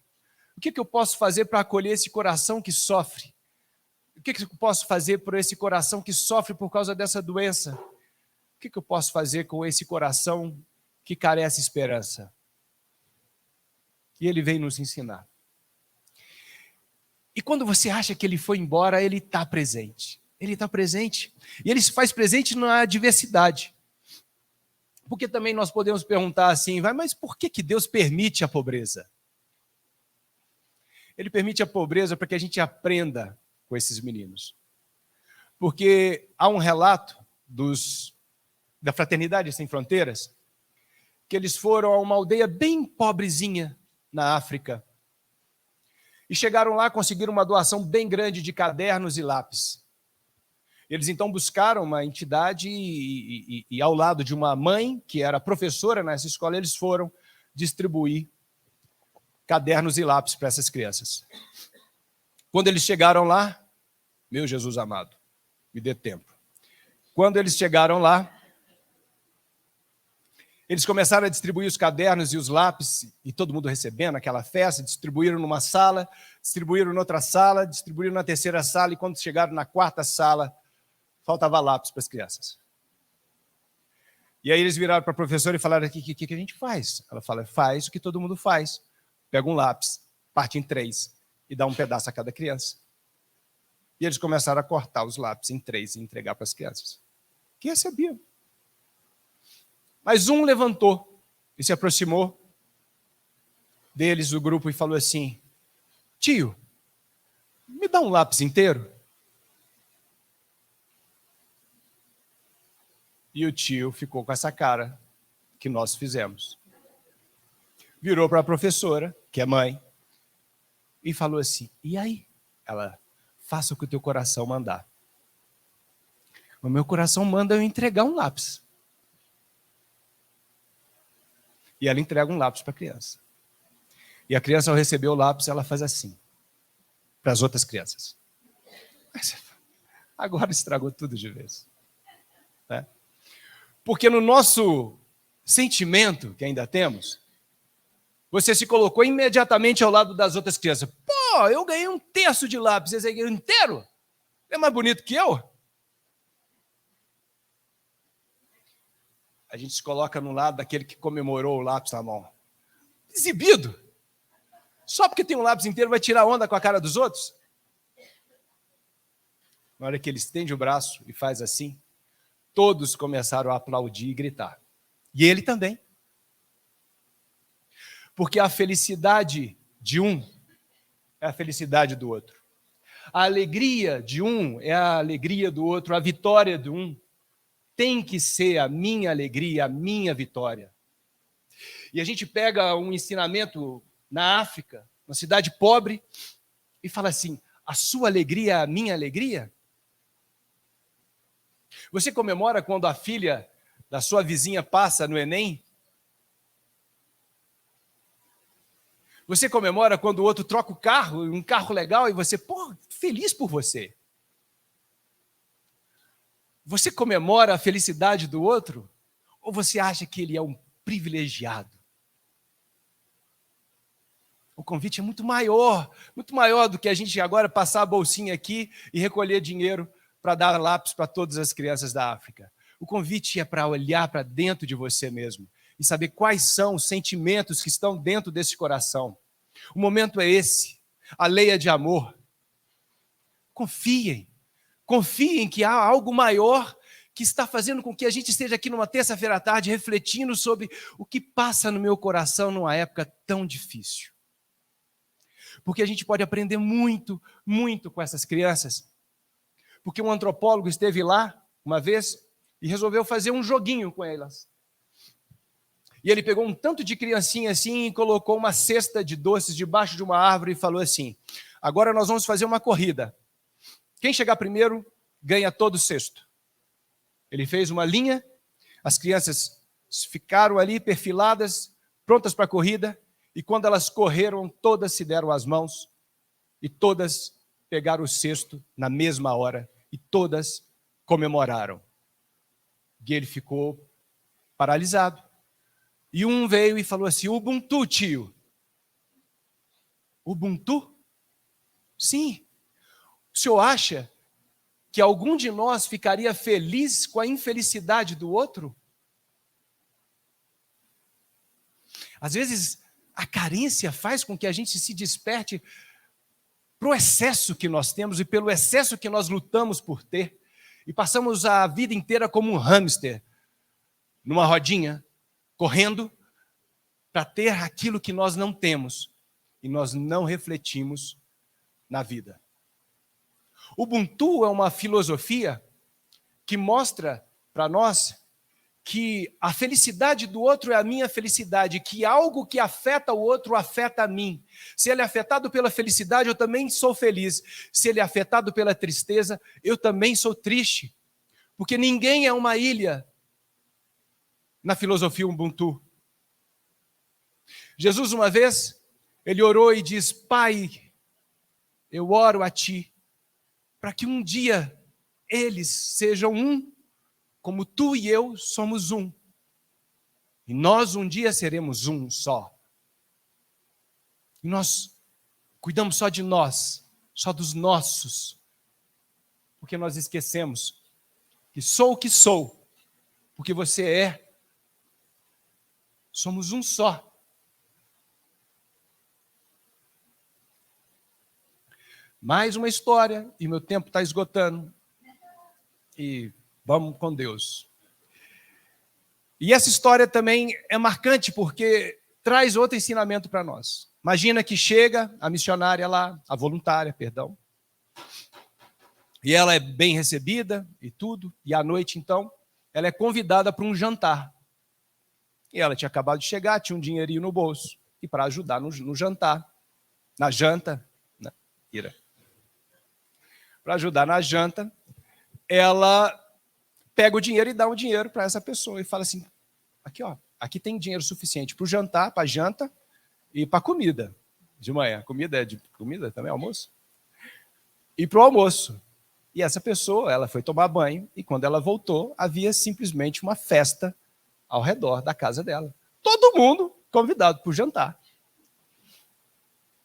O que eu posso fazer para acolher esse coração que sofre? O que eu posso fazer por esse coração que sofre por causa dessa doença? O que eu posso fazer com esse coração que carece de esperança? E ele vem nos ensinar. E quando você acha que ele foi embora, ele está presente. Ele está presente. E ele se faz presente na adversidade. Porque também nós podemos perguntar assim, mas por que Deus permite a pobreza? Ele permite a pobreza para que a gente aprenda com esses meninos. Porque há um relato da Fraternidade Sem Fronteiras, que eles foram a uma aldeia bem pobrezinha na África. E chegaram lá, conseguiram uma doação bem grande de cadernos e lápis. Eles então buscaram uma entidade e ao lado de uma mãe, que era professora nessa escola, eles foram distribuir cadernos e lápis para essas crianças. Quando eles chegaram lá, meu Jesus amado, me dê tempo. Quando eles chegaram lá, eles começaram a distribuir os cadernos e os lápis, e todo mundo recebendo aquela festa, distribuíram numa sala, distribuíram noutra sala, distribuíram na terceira sala, e quando chegaram na quarta sala, faltava lápis para as crianças. E aí eles viraram para a professora e falaram, o que a gente faz? Ela fala, faz o que todo mundo faz. Pega um lápis, parte em 3 e dá um pedaço a cada criança. E eles começaram a cortar os lápis em 3 e entregar para as crianças, que recebiam. Mas um levantou e se aproximou deles, do grupo, e falou assim, tio, me dá um lápis inteiro? E o tio ficou com essa cara que nós fizemos. Virou para a professora, que é mãe, e falou assim, e aí? Ela, faça o que o teu coração mandar. O meu coração manda eu entregar um lápis. E ela entrega um lápis para a criança. E a criança, ao receber o lápis, ela faz assim, para as outras crianças. Agora estragou tudo de vez. Né? Porque no nosso sentimento que ainda temos, você se colocou imediatamente ao lado das outras crianças. Pô, eu ganhei 1/3 de lápis, esse aí ganhou inteiro? É mais bonito que eu? A gente se coloca no lado daquele que comemorou o lápis na mão. Exibido. Só porque tem um lápis inteiro vai tirar onda com a cara dos outros? Na hora que ele estende o braço e faz assim, todos começaram a aplaudir e gritar. E ele também. Porque a felicidade de um é a felicidade do outro. A alegria de um é a alegria do outro. A vitória de um tem que ser a minha alegria, a minha vitória. E a gente pega um ensinamento na África, uma cidade pobre, e fala assim, a sua alegria é a minha alegria? Você comemora quando a filha da sua vizinha passa no Enem? Você comemora quando o outro troca o carro, um carro legal, e você, pô, feliz por você. Você comemora a felicidade do outro? Ou você acha que ele é um privilegiado? O convite é muito maior do que a gente agora passar a bolsinha aqui e recolher dinheiro para dar lápis para todas as crianças da África. O convite é para olhar para dentro de você mesmo e saber quais são os sentimentos que estão dentro desse coração. O momento é esse, a lei é de amor. Confiem que há algo maior que está fazendo com que a gente esteja aqui numa terça-feira à tarde refletindo sobre o que passa no meu coração numa época tão difícil. Porque a gente pode aprender muito com essas crianças. Porque um antropólogo esteve lá uma vez e resolveu fazer um joguinho com elas. E ele pegou um tanto de criancinha assim e colocou uma cesta de doces debaixo de uma árvore e falou assim, agora nós vamos fazer uma corrida. Quem chegar primeiro ganha todo o cesto. Ele fez uma linha, as crianças ficaram ali perfiladas, prontas para a corrida, e quando elas correram, todas se deram as mãos, e todas pegaram o cesto na mesma hora, e todas comemoraram. E ele ficou paralisado. E um veio e falou assim, Ubuntu, tio. Ubuntu? Sim. O senhor acha que algum de nós ficaria feliz com a infelicidade do outro? Às vezes, a carência faz com que a gente se desperte para o excesso que nós temos e pelo excesso que nós lutamos por ter. E passamos a vida inteira como um hamster, numa rodinha, correndo para ter aquilo que nós não temos. E nós não refletimos na vida. Ubuntu é uma filosofia que mostra para nós que a felicidade do outro é a minha felicidade, que algo que afeta o outro afeta a mim. Se ele é afetado pela felicidade, eu também sou feliz. Se ele é afetado pela tristeza, eu também sou triste. Porque ninguém é uma ilha na filosofia Ubuntu. Jesus, uma vez, ele orou e diz, Pai, eu oro a Ti, para que um dia eles sejam um, como Tu e eu somos um. E nós um dia seremos um só. E nós cuidamos só de nós, só dos nossos. Porque nós esquecemos que sou o que sou, porque você é. Somos um só. Mais uma história, e meu tempo está esgotando. E vamos com Deus. E essa história também é marcante porque traz outro ensinamento para nós. Imagina que chega a missionária lá, a voluntária, perdão. E ela é bem recebida e tudo. E à noite, então, ela é convidada para um jantar. E ela tinha acabado de chegar, tinha um dinheirinho no bolso, e para ajudar no jantar, na janta, né, Ira? Para ajudar na janta, ela pega o dinheiro e dá o dinheiro para essa pessoa e fala assim, aqui, ó, aqui tem dinheiro suficiente para o jantar, para a janta e para a comida de manhã. Comida também, almoço? E para o almoço. E essa pessoa, ela foi tomar banho e quando ela voltou, havia simplesmente uma festa ao redor da casa dela. Todo mundo convidado para o jantar.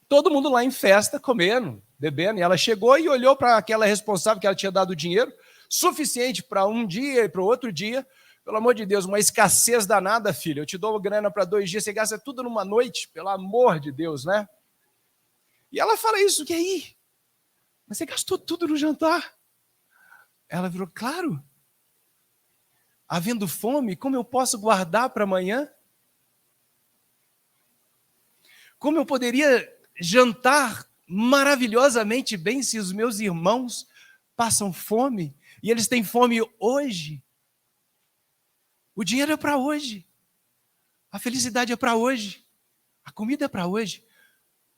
Todo mundo lá em festa, comendo, bebendo. E ela chegou e olhou para aquela responsável que ela tinha dado dinheiro, suficiente para um dia e para o outro dia. Pelo amor de Deus, uma escassez danada, filha. Eu te dou grana para 2 dias, você gasta tudo numa noite, pelo amor de Deus, né? E ela fala isso, que aí? Mas você gastou tudo no jantar. Ela virou, claro. Havendo fome, como eu posso guardar para amanhã? Como eu poderia jantar maravilhosamente bem se os meus irmãos passam fome e eles têm fome hoje? O dinheiro é para hoje. A felicidade é para hoje. A comida é para hoje.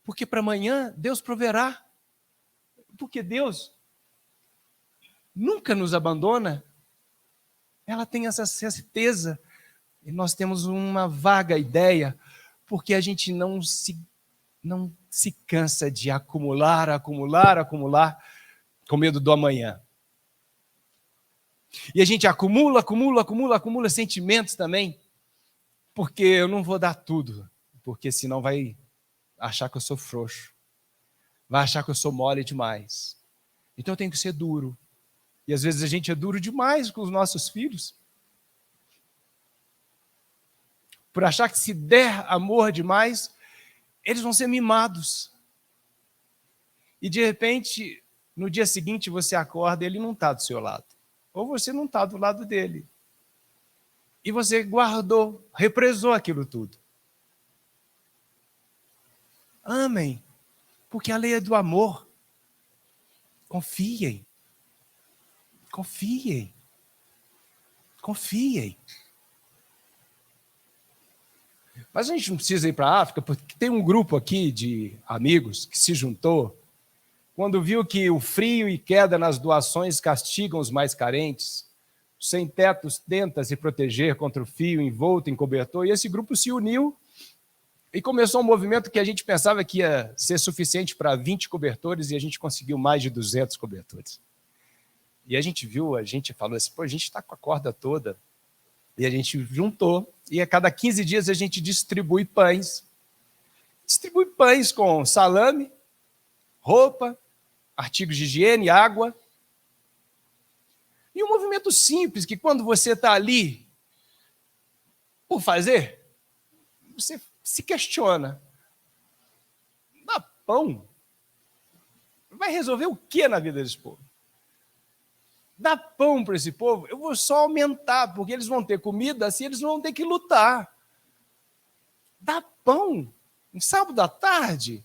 Porque para amanhã Deus proverá. Porque Deus nunca nos abandona. Ela tem essa certeza. E nós temos uma vaga ideia, porque a gente não se cansa de acumular com medo do amanhã. E a gente acumula sentimentos também, porque eu não vou dar tudo, porque senão vai achar que eu sou frouxo, vai achar que eu sou mole demais. Então eu tenho que ser duro. E às vezes a gente é duro demais com os nossos filhos. Por achar que se der amor demais, eles vão ser mimados. E de repente, no dia seguinte você acorda e ele não está do seu lado. Ou você não está do lado dele. E você guardou, represou aquilo tudo. Amem, porque a lei é do amor. Confiem. Confiem. Confiem. Mas a gente não precisa ir para a África, porque tem um grupo aqui de amigos que se juntou quando viu que o frio e queda nas doações castigam os mais carentes. Os sem-tetos tenta se proteger contra o fio envolto em cobertor, e esse grupo se uniu e começou um movimento que a gente pensava que ia ser suficiente para 20 cobertores, e a gente conseguiu mais de 200 cobertores. E a gente falou assim, pô, a gente está com a corda toda. E a gente juntou, e a cada 15 dias a gente distribui pães. Distribui pães com salame, roupa, artigos de higiene, água. E um movimento simples, que quando você está ali por fazer, você se questiona. Dá pão? Vai resolver o que na vida desse povo? Dá pão para esse povo? Eu vou só aumentar, porque eles vão ter comida, assim eles não vão ter que lutar. Dá pão? Um sábado à tarde?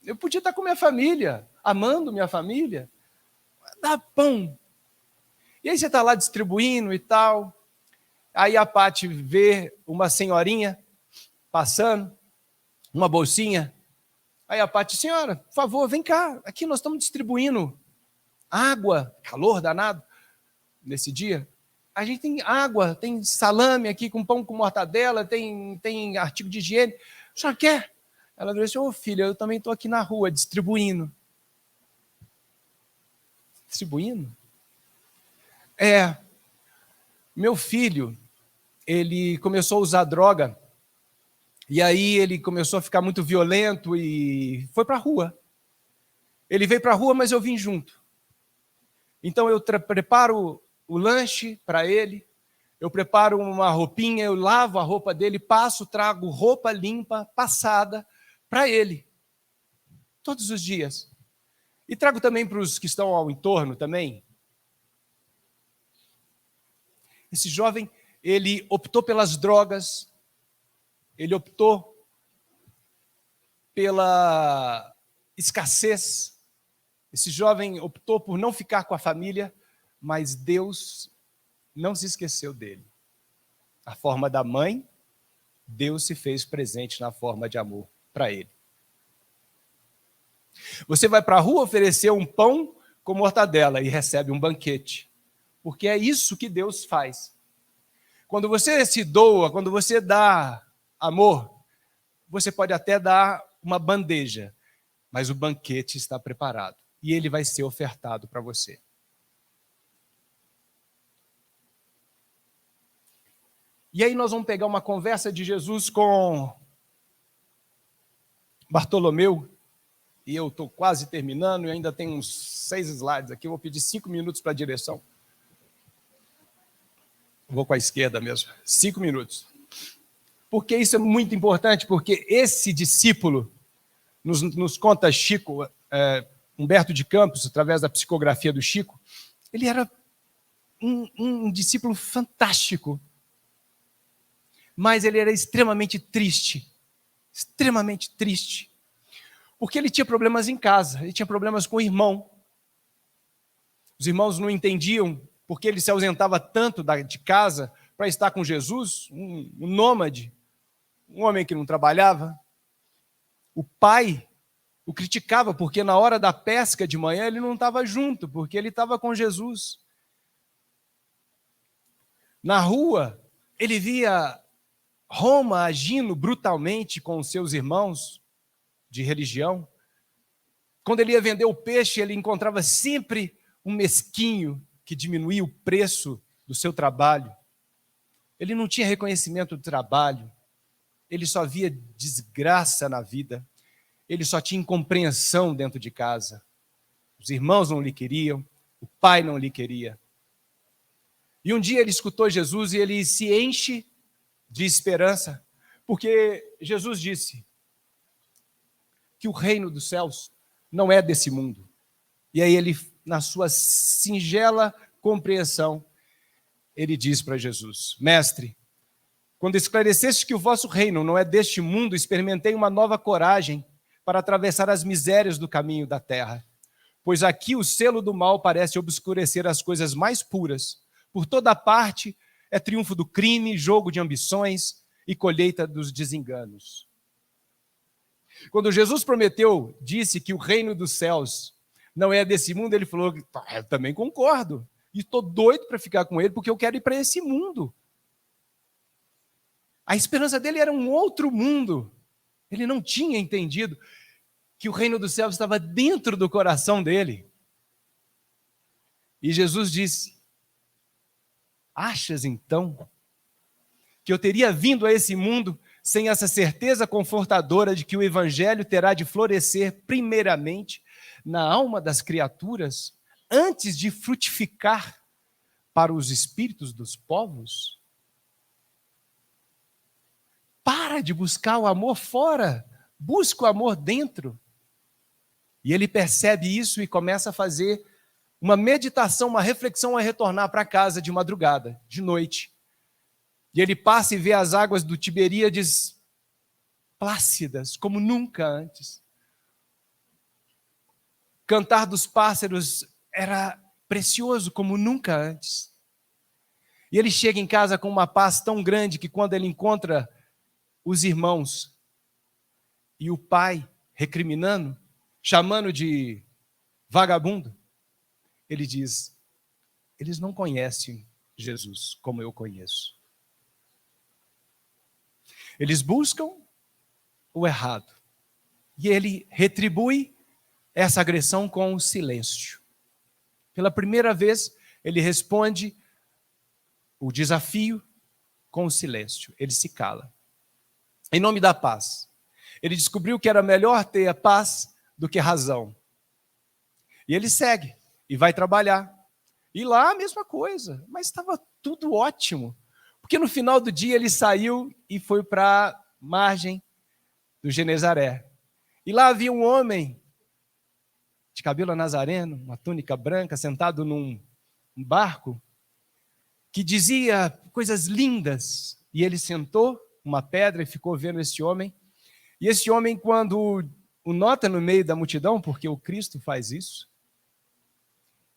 Eu podia estar com minha família, amando minha família. Dá pão. E aí você está lá distribuindo e tal. Aí a Paty vê uma senhorinha passando, uma bolsinha. Aí a Paty, senhora, por favor, vem cá. Aqui nós estamos distribuindo água, calor danado nesse dia. A gente tem água, tem salame aqui com pão com mortadela, tem artigo de higiene. A senhora quer? Ela falou assim, ô filha, eu também estou aqui na rua distribuindo. Distribuindo? Meu filho, ele começou a usar droga, e aí ele começou a ficar muito violento e foi para a rua. Ele veio para a rua, mas eu vim junto. Então eu preparo o lanche para ele, eu preparo uma roupinha, eu lavo a roupa dele, trago roupa limpa, passada, para ele. Todos os dias. E trago também para os que estão ao entorno também. Esse jovem, ele optou pelas drogas, ele optou pela escassez. Esse jovem optou por não ficar com a família, mas Deus não se esqueceu dele. A forma da mãe, Deus se fez presente na forma de amor para ele. Você vai para a rua oferecer um pão com mortadela e recebe um banquete, porque é isso que Deus faz. Quando você se doa, quando você dá amor, você pode até dar uma bandeja, mas o banquete está preparado e ele vai ser ofertado para você. E aí nós vamos pegar uma conversa de Jesus com Bartolomeu, e eu estou quase terminando, e ainda tem uns 6 slides aqui, eu vou pedir 5 minutos para a direção. Vou com a esquerda mesmo, 5 minutos. Porque isso é muito importante, porque esse discípulo, nos conta Chico, Humberto de Campos, através da psicografia do Chico, ele era um discípulo fantástico, mas ele era extremamente triste, porque ele tinha problemas em casa, ele tinha problemas com o irmão. Os irmãos não entendiam porque ele se ausentava tanto de casa para estar com Jesus, um nômade, um homem que não trabalhava. O pai o criticava porque na hora da pesca de manhã ele não estava junto, porque ele estava com Jesus. Na rua, ele via Roma agindo brutalmente com os seus irmãos de religião. Quando ele ia vender o peixe, ele encontrava sempre um mesquinho que diminuía o preço do seu trabalho. Ele não tinha reconhecimento do trabalho, ele só via desgraça na vida, ele só tinha incompreensão dentro de casa. Os irmãos não lhe queriam, o pai não lhe queria. E um dia ele escutou Jesus e ele se enche de esperança, porque Jesus disse que o reino dos céus não é desse mundo. E aí ele, na sua singela compreensão, ele diz para Jesus: Mestre, quando esclareceste que o vosso reino não é deste mundo, experimentei uma nova coragem para atravessar as misérias do caminho da terra. Pois aqui o selo do mal parece obscurecer as coisas mais puras. Por toda parte é triunfo do crime, jogo de ambições e colheita dos desenganos. Quando Jesus disse que o reino dos céus não é desse mundo, ele falou: eu também concordo. E estou doido para ficar com ele, porque eu quero ir para esse mundo. A esperança dele era um outro mundo. Ele não tinha entendido que o reino dos céus estava dentro do coração dele. E Jesus disse: achas então que eu teria vindo a esse mundo sem essa certeza confortadora de que o evangelho terá de florescer primeiramente na alma das criaturas, antes de frutificar para os espíritos dos povos? Para de buscar o amor fora, busca o amor dentro. E ele percebe isso e começa a fazer uma meditação, uma reflexão a retornar para casa de madrugada, de noite. E ele passa e vê as águas do Tiberíades plácidas, como nunca antes. Cantar dos pássaros era precioso, como nunca antes. E ele chega em casa com uma paz tão grande que quando ele encontra os irmãos e o pai recriminando, chamando de vagabundo, ele diz: eles não conhecem Jesus como eu conheço. Eles buscam o errado. E ele retribui essa agressão com o silêncio. Pela primeira vez, ele responde o desafio com o silêncio. Ele se cala. Em nome da paz. Ele descobriu que era melhor ter a paz do que razão. E ele segue e vai trabalhar. E lá a mesma coisa, mas estava tudo ótimo. Porque no final do dia ele saiu e foi para a margem do Genezaré. E lá havia um homem de cabelo nazareno, uma túnica branca, sentado num barco, que dizia coisas lindas. E ele sentou uma pedra e ficou vendo esse homem. E esse homem, quando o nota no meio da multidão, porque o Cristo faz isso,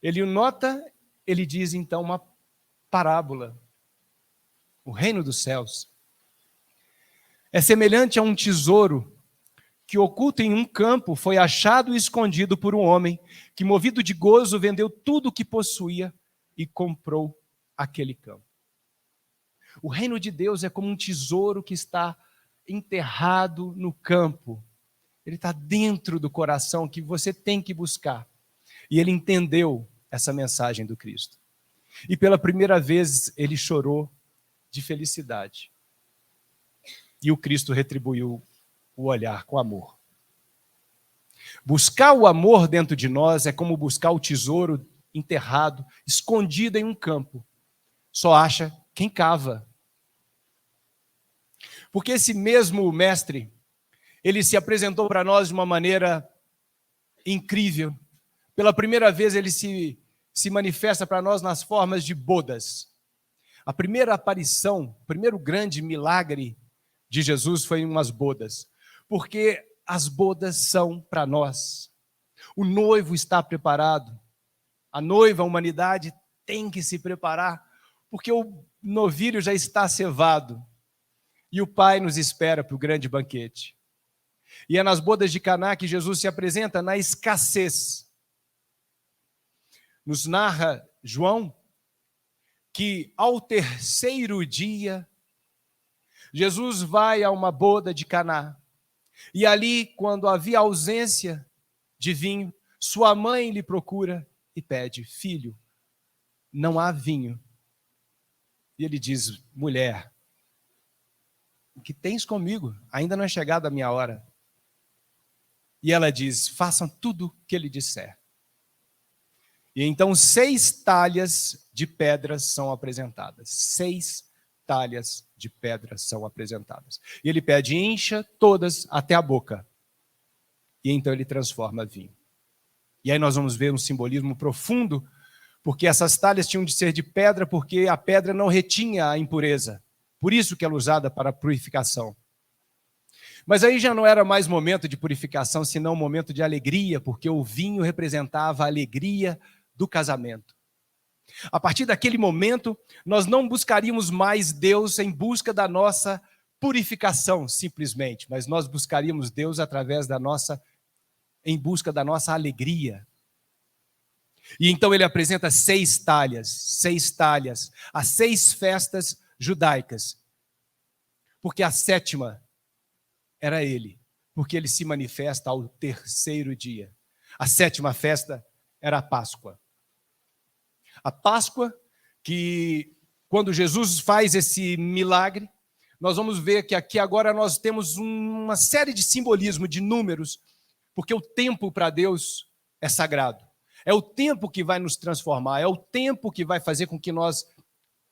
ele o nota, ele diz então uma parábola. O reino dos céus é semelhante a um tesouro que, oculto em um campo, foi achado e escondido por um homem que, movido de gozo, vendeu tudo o que possuía e comprou aquele campo. O reino de Deus é como um tesouro que está enterrado no campo. Ele está dentro do coração, que você tem que buscar. E ele entendeu essa mensagem do Cristo. E pela primeira vez ele chorou de felicidade. E o Cristo retribuiu o olhar com amor. Buscar o amor dentro de nós é como buscar o tesouro enterrado, escondido em um campo. Só acha quem cava. Porque esse mesmo mestre, ele se apresentou para nós de uma maneira incrível. Pela primeira vez ele se manifesta para nós nas formas de bodas. A primeira aparição, o primeiro grande milagre de Jesus foi em umas bodas. Porque as bodas são para nós. O noivo está preparado. A noiva, a humanidade, tem que se preparar, porque o novilho já está cevado. E o Pai nos espera para o grande banquete. E é nas bodas de Caná que Jesus se apresenta na escassez. Nos narra João que ao terceiro dia, Jesus vai a uma boda de Caná. E ali, quando havia ausência de vinho, sua mãe lhe procura e pede: filho, não há vinho. E ele diz: mulher, o que tens comigo? Ainda não é chegada a minha hora. E ela diz: façam tudo o que ele disser. E então 6 talhas de pedras são apresentadas. 6 talhas de pedras são apresentadas. E ele pede: encha todas até a boca. E então ele transforma vinho. E aí nós vamos ver um simbolismo profundo, porque essas talhas tinham de ser de pedra, porque a pedra não retinha a impureza. Por isso que ela é usada para a purificação. Mas aí já não era mais momento de purificação, senão momento de alegria, porque o vinho representava a alegria do casamento. A partir daquele momento, nós não buscaríamos mais Deus em busca da nossa purificação, simplesmente, mas nós buscaríamos Deus através em busca da nossa alegria. E então ele apresenta 6 talhas, as 6 festas judaicas, porque a 7ª era ele, porque ele se manifesta ao terceiro dia. A 7ª festa era a Páscoa. A Páscoa, que quando Jesus faz esse milagre, nós vamos ver que aqui agora nós temos uma série de simbolismo, de números, porque o tempo para Deus é sagrado. É o tempo que vai nos transformar, é o tempo que vai fazer com que nós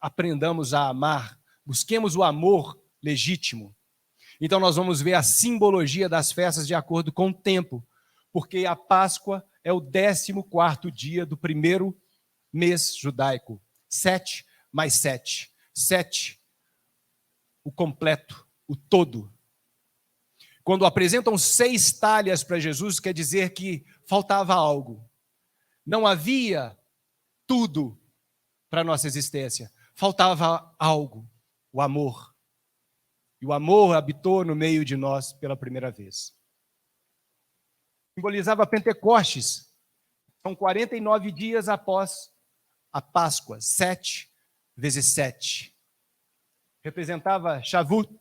aprendamos a amar, busquemos o amor legítimo. Então nós vamos ver a simbologia das festas de acordo com o tempo, porque a Páscoa é o 14º dia do primeiro mês judaico. 7 mais 7. 7, o completo, o todo. Quando apresentam 6 talhas para Jesus, quer dizer que faltava algo. Não havia tudo para a nossa existência. Faltava algo, o amor. E o amor habitou no meio de nós pela primeira vez. Simbolizava Pentecostes. São 49 dias após a Páscoa. 7 vezes 7. Representava Shavuot.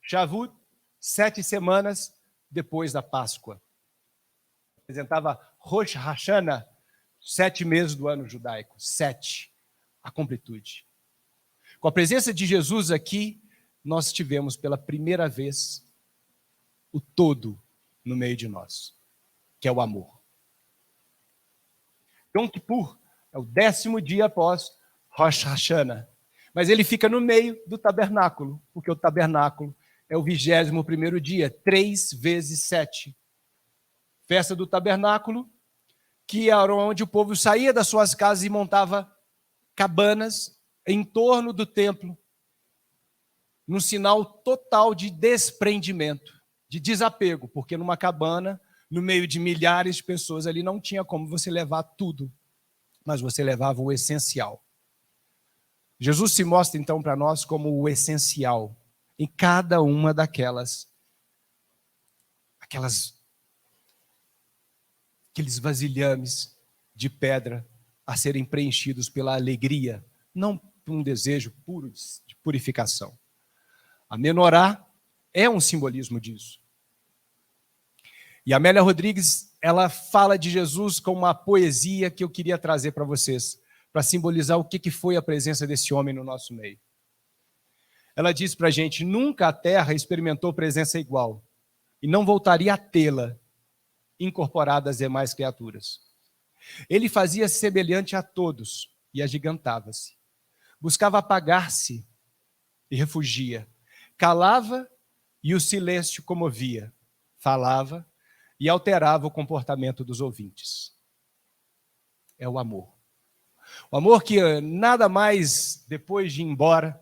Shavuot, 7 semanas depois da Páscoa. Representava Rosh Hashanah, 7 meses do ano judaico. 7, a completude. Com a presença de Jesus aqui, nós tivemos pela primeira vez o todo no meio de nós, que é o amor. Yom Kippur é o 10º dia após Rosh Hashanah, mas ele fica no meio do tabernáculo, porque o tabernáculo é o 21º dia, 3 vezes 7. Festa do tabernáculo, que era onde o povo saía das suas casas e montava cabanas em torno do templo, num sinal total de desprendimento, de desapego, porque numa cabana, no meio de milhares de pessoas ali, não tinha como você levar tudo, mas você levava o essencial. Jesus se mostra então para nós como o essencial em cada uma aqueles vasilhames de pedra a serem preenchidos pela alegria, não por um desejo puro de purificação. A menorá é um simbolismo disso. E a Amélia Rodrigues, ela fala de Jesus com uma poesia que eu queria trazer para vocês, para simbolizar o que foi a presença desse homem no nosso meio. Ela diz para a gente: nunca a terra experimentou presença igual, e não voltaria a tê-la incorporada às demais criaturas. Ele fazia-se semelhante a todos e agigantava-se. Buscava apagar-se e refugia. Calava e o silêncio comovia. Falava e alterava o comportamento dos ouvintes. É o amor. O amor que nada mais, depois de ir embora,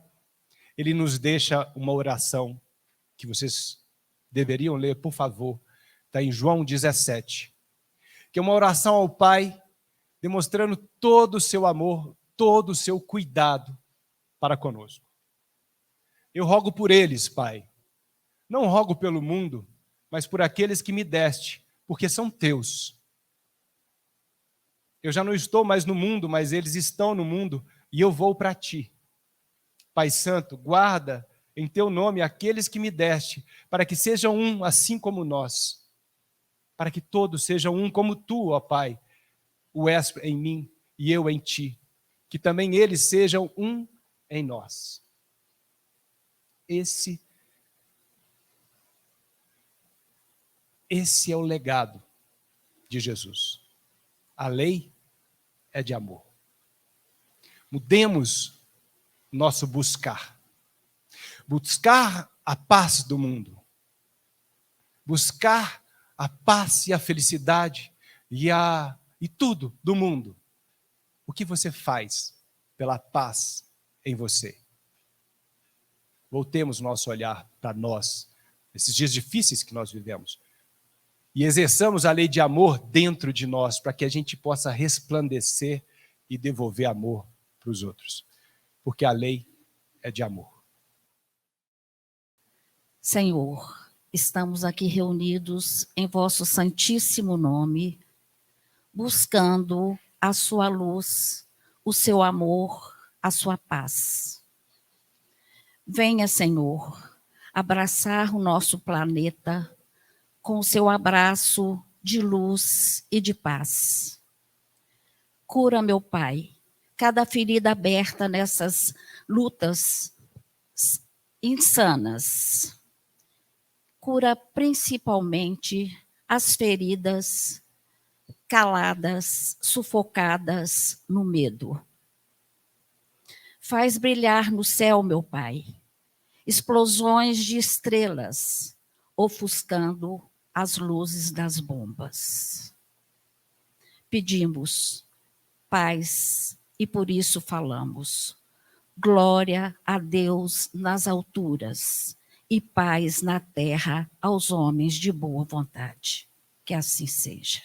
ele nos deixa uma oração que vocês deveriam ler, por favor. Está em João 17. Que é uma oração ao Pai, demonstrando todo o seu amor, todo o seu cuidado para conosco. Eu rogo por eles, Pai. Não rogo pelo mundo, mas por aqueles que me deste, porque são teus. Eu já não estou mais no mundo, mas eles estão no mundo, e eu vou para ti. Pai Santo, guarda em teu nome aqueles que me deste, para que sejam um assim como nós. Para que todos sejam um como tu, ó Pai, o és em mim e eu em ti. Que também eles sejam um em nós. Esse é o legado de Jesus. A lei é de amor. Mudemos nosso buscar. Buscar a paz do mundo. Buscar a paz e a felicidade e tudo do mundo. O que você faz pela paz em você? Voltemos nosso olhar para nós, nesses dias difíceis que nós vivemos, e exerçamos a lei de amor dentro de nós, para que a gente possa resplandecer e devolver amor para os outros. Porque a lei é de amor. Senhor, estamos aqui reunidos em vosso santíssimo nome, buscando a sua luz, o seu amor, a sua paz. Venha, Senhor, abraçar o nosso planeta com o seu abraço de luz e de paz. Cura, meu Pai, cada ferida aberta nessas lutas insanas. Cura principalmente as feridas caladas, sufocadas no medo. Faz brilhar no céu, meu Pai, explosões de estrelas, ofuscando as luzes das bombas. Pedimos paz e por isso falamos. Glória a Deus nas alturas e paz na terra aos homens de boa vontade. Que assim seja.